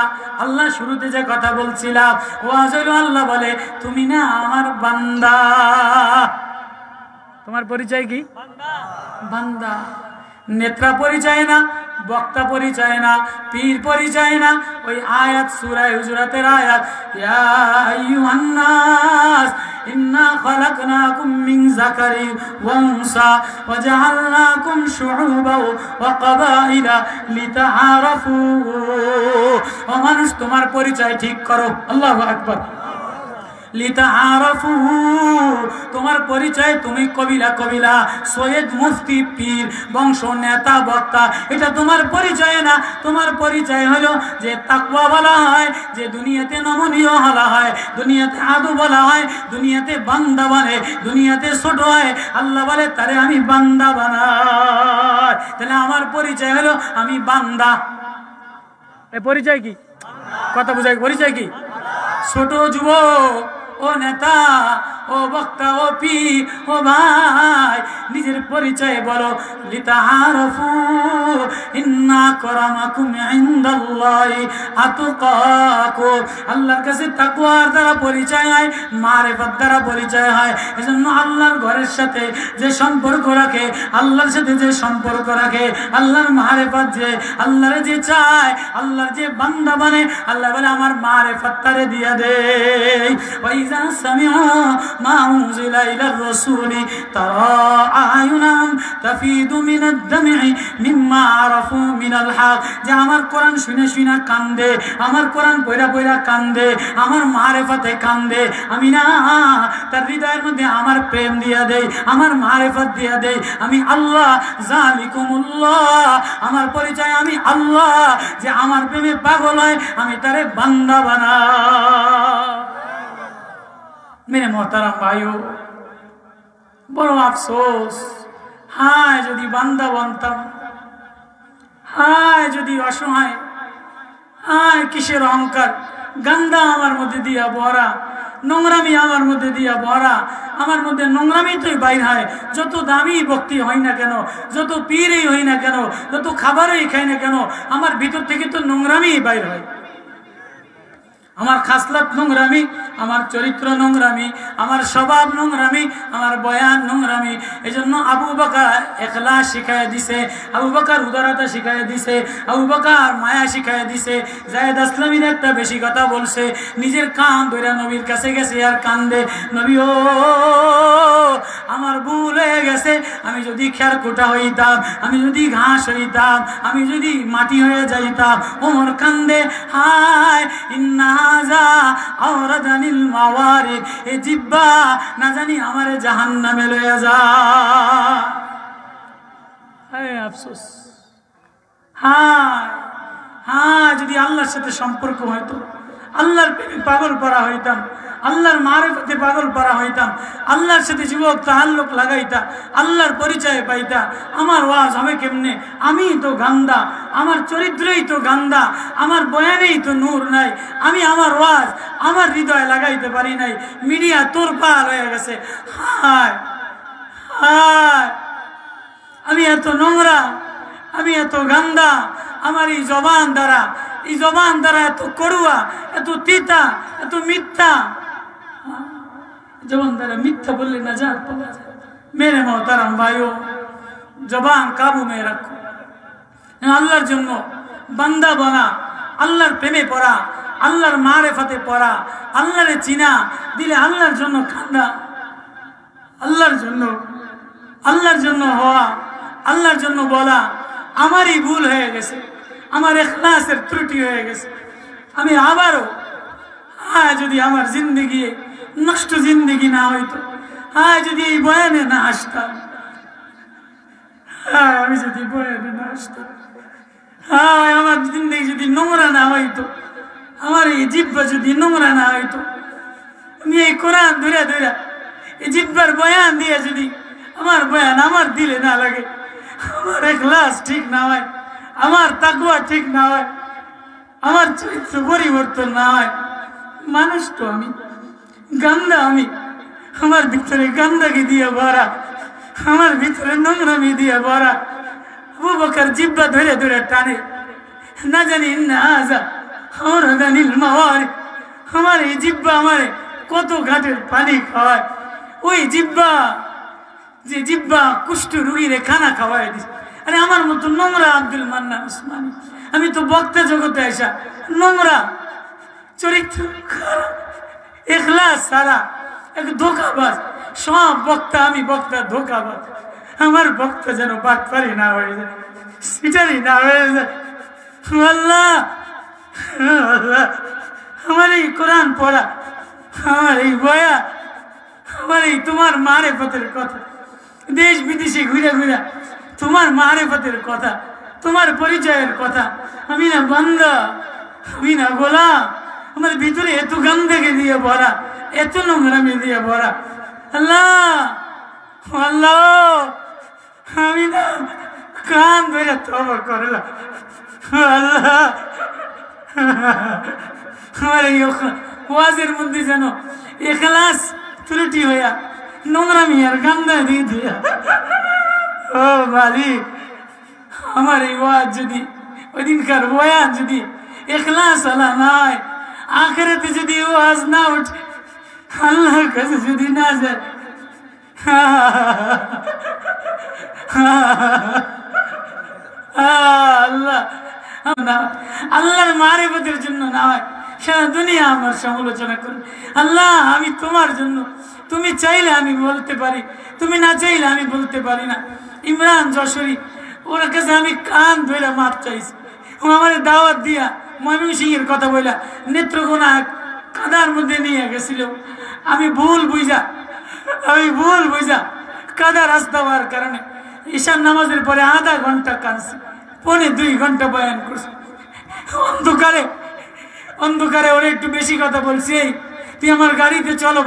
আল্লাহ শুরুতে যে কথা বলছিলাম, ওয়াজ হইল আল্লাহ বলে তুমি না আমার বান্দা। তোমার পরিচয় কি? বান্দা। নেত্রা পরিচয় না, বক্তা পরিচয় না, পীর পরিচয় না। ওই আয়াত সূরা হুজুরাতের আয়াত, ইয়া আইয়ুহান নাস ইন্না খালাকনাকুম মিন যাকারিন ওয়া উনসা ওয়া জাআলনাকুম শুউবান ওয়া ক্বাবাইলা লিতাআরাফু। ও মানুষ, তোমার পরিচয় ঠিক করো। আল্লাহু আকবার। লিতাআরাফু, তোমার পরিচয় তুমি কবিলা কবিলা, সৈয়দ মুফতি পীর বংশ নেতা বক্তা, এটা তোমার পরিচয় না। তোমার পরিচয় হলো যে তাকওয়া বলা হয়, যে দুনিয়াতে নমনীয় বলা হয়, দুনিয়াতে আদু বলা হয়, দুনিয়াতে বান্দা বানে, দুনিয়াতে ছোট হয়। আল্লাহ বলে তারে আমি বান্দা বানাই। তাহলে আমার পরিচয় হলো আমি বান্দা। এ পরিচয় কি? কথা বুঝাই। পরিচয় কি? ছোট যুবক, ও নেতা, ও বক্তা, ও পীর, ও ভাই, নিজের পরিচয় বলো। লিতাআরাফু ইন্না আকরামাকুম ইনদাল্লাহি আতকাকুম। আল্লাহর কাছে তাকওয়ার দ্বারা পরিচয় হয়, মারিফত দ্বারা পরিচয় হয়। এজন্য আল্লাহর ঘরের সাথে যে সম্পর্ক রাখে, আল্লাহর সাথে যে সম্পর্ক রাখে, আল্লাহর মারিফত যে, আল্লাহর যে চায়, আল্লাহর যে বান্দা বানে, আল্লাহ বলে আমার মারিফত তারে দিয়া দে। ওয়াইযা সামিউ মা উনজিলা ইলার রাসূলি তারা আয়ুনাহুম তাফিদু মিনাদ দাম'i মিম্মা আরাফু মিনাল হক। যে আমার কোরআন শুনে শুনে কান্দে, আমার কোরআন পড়া পড়া কান্দে, আমার মারিফতে কান্দে, আমি না তার হৃদয়ের মধ্যে আমার প্রেম দিয়া দেই, আমার মারিফত দিয়া দেই। আমি আল্লাহ, যালিকুমুল্লাহ, আমার পরিচয় আমি আল্লাহ। যে আমার প্রেমে পাগল হয় আমি তারে বান্দা বানা। মেরে মোহতারাম ভাইও, বড় আফসোস, হায় যদি বান্দা বানতাম, হায় যদি অসহায়, হায় কিসের অহংকার, গান্দা আমার মধ্যে দিয়া ভরা, নোংরামি আমার মধ্যে দিয়া ভরা। আমার মধ্যে নোংরামি তো বাইর হয়। যত দামি ভক্তি হয় না কেন, যত পীরই হই না কেন, যত খাবারই খাই না কেন, আমার ভিতর থেকে তো নোংরামি বাইর হয়। আমার খাসলাত নোংরামি, আমার চরিত্র নোংরামি, আমার স্বভাব নোংরামি, আমার বয়ান নোংরামি। এই জন্য আবু বকর ইখলাস শিখাইয়া দিছে, আবু বকর উদারতা শিখাইয়া দিছে, আবু বকর মায়া শিখাইয়া দিছে। যায়েদ আসলামীর একটা বেশি কথা বলছে, নিজের কান ধরে নবীর কাছে গেছে আর কান্দে, নবী ও আমার ভুল হয়ে গেছে, আমি যদি খেরকুটা হইতাম, আমি যদি ঘাস হইতাম, আমি যদি মাটি হয়ে যাইতাম। ওমর কান্দে, হায় ইন্নাজা আওরাদানিল মাওয়ারিদ, এ জিহ্বা না জানি আমারে জাহান্নামে লয়ে যা। হায় আফসোস, হায় হায় যদি আল্লাহর সাথে সম্পর্ক হইতো, আল্লাহর প্রেমে পাগল পড়া হইতাম, আল্লাহর মারিফতে পাগল পড়া হইতাম, আল্লাহর সাথে যুবক তাআল্লুক লাগাইতা, আল্লাহর পরিচয় পাইতা। আমার ওয়াজ হবে কেমনে? আমি তো গান্দা, আমার চরিত্রই তো গান্দা, আমার বয়ানেই তো নূর নাই, আমি আমার ওয়াজ আমার হৃদয়ে লাগাইতে পারি নাই, মিডিয়া তোরপার হয়ে গেছে। হায় হায়, আমি এত নোংরা, আমি এত গান্দা, আমার এই জবান দ্বারা, এই জবান দ্বারা এত করুয়া, এত তিতা, এত মিথ্যা। জবান দ্বারা মিথ্যা বললে না যা পাওয়া যায়। মেরে মোহতারাম ভাইও, জবান কাবু মে রাখো। আল্লাহর জন্য বান্দা বনা, আল্লাহর প্রেমে পড়া, আল্লাহর মারিফতে পড়া, আল্লাহরে চিনা, দিলে আল্লাহর জন্য কান্দা, আল্লাহর জন্য, আল্লাহর জন্য হওয়া, আল্লাহর জন্য বলা। আমারই ভুল হয়ে গেছে, আমার ইখলাসের ত্রুটি হয়ে গেছে। আমি আবারও, যদি আমার জিন্দগি নষ্ট জিন্দগি না হইতো, যদি এই বয়ানে না আসতাম, আমি যদি বয়ানে না আসতাম, আমার জিন্দগি যদি নোংরা না হইতো, আমার এই জিহ্বা যদি নোংরা না হইতো, আমি এই কোরআন ধরে ধরে এই জিহ্বার বয়ান দিয়ে যদি আমার বয়ান আমার দিলে না লাগে, আমার ইখলাস ঠিক না হয়, আমার তাকওয়া ঠিক না হয়, আমার চরিত্র পরিবর্তন না হয়, মানুষ তো আমি গান্দা, আমি আমার ভিতরে গান্দাকে দিয়ে ভরা, আমার ভিতরে নোংরামি দিয়ে ভরা। আবু বকর জিহ্বা ধরে ধরে টানে, না জানি না আজা আওরাদানিল মাওয়ারিদ, আমার এই জিহ্বা আমারে কত ঘাটের পানি খাওয়ায়। ওই জিহ্বা, যে জিহ্বা কুষ্ঠ রুগীরে খানা খাওয়াই দিস। আরে আমার মতো নোংরা আব্দুল মান্নান উসমানী, আমি তো বক্তা জগতে আসা নোংরা, চরিত্র খারাপ, ইখলাস সারা, এক ধোকাবাজ। সব বক্তা, আমি বক্তা ধোকাবাজ। আমার বক্তা যেন বাটপারি না হয়ে যায়, সিটারি না হয়ে যায়। আল্লাহ, আমার এই কোরআন পড়া, আমার এই বয়া, আমার এই তোমার মারিফতের কথা, দেশ বিদেশে ঘুরে ঘুরে তোমার মারিফতের কথা, তোমার পরিচয়ের কথা। আমি না বান্দা, আমি না গোলাম, আমার ভিতরে এত গান্দাকে দিয়ে ভরা, এত নোংরামি দিয়ে ভরা। আল্লাহ আল্লাহ, আমি না কান ধরে তওবা করলাম। আল্লাহ, আমার এই ওয়াজের মধ্যে যেন ইখলাস ত্রুটি হইয়া নোংরামি আর গান্দা দিয়ে দিয়া ও মালিক আমার এই ওয়াজ যদি ওই দিনকার বয়ান যদি ইখলাস আলা নয়, আখিরাতে যদি ওয়াজ না উঠে, আল্লাহর কাছে যদি না যায়, আল্লাহ আল্লাহর মারিফতের জন্য না হয়, সারা দুনিয়া আমার সমালোচনা করে। আল্লাহ আমি তোমার জন্য, তুমি চাইলে আমি বলতে পারি, তুমি না চাইলে আমি বলতে পারি না। ইমরান যশোরী ওর কাছে আমি কান ধরে মাপ চাইছি, ও আমার দাওয়াত দিয়া ময়মনসিংহের কথা বইলা নেত্রকোনা কাদার মধ্যে নিয়ে গেছিল। আমি ভুল বুঝা কাদা রাস্তা হওয়ার কারণে ঈশান নামাজের পরে আধা ঘন্টা কাঁদছি, 2.25 ঘন্টা বয়ান করছি। অন্ধকারে ওরা একটু বেশি কথা বলছি, এই তুই আমার গাড়িতে চলো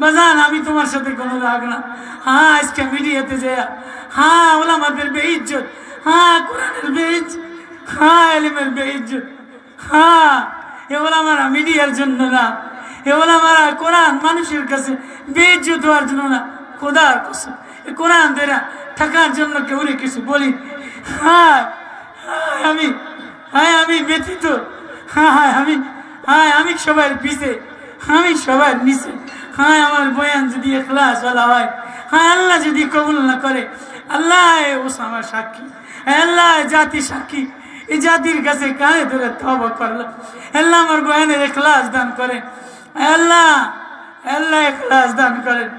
বাজান আমি তোমার সাথে কোনো রাগ না। হ্যাঁ আজকে মিডিয়াতে যায়, হ্যাঁ ওলামাদের বেইজ্জত, হ্যাঁ কোরআনের বেইজ্জত, হ্যাঁ এলিমের বেইজ্জত, হ্যাঁ এগুলো আমার মিডিয়ার জন্য না, এগুলো আমার কোরআন মানুষের কাছে বেইজ্জত হওয়ার জন্য না। খোদার কসম কোরআন দেরা থাকার জন্য কেউ কিছু বলি। হ্যাঁ আমি ব্যথিত, আমি সবার পিছে, আমি সবার নিচে। হ্যাঁ আমার বয়ান যদি ইখলাস ওয়ালা হয়, হ্যাঁ আল্লাহ যদি কবুল না করে, আল্লাহ আমার সাক্ষী, আল্লাহ জাতি সাক্ষী, এই জাতির কাছে কানে ধরে তওবা করলাম। আল্লাহ আমার বয়ানের ইখলাস দান করে, আল্লাহ ইখলাস দান করেন।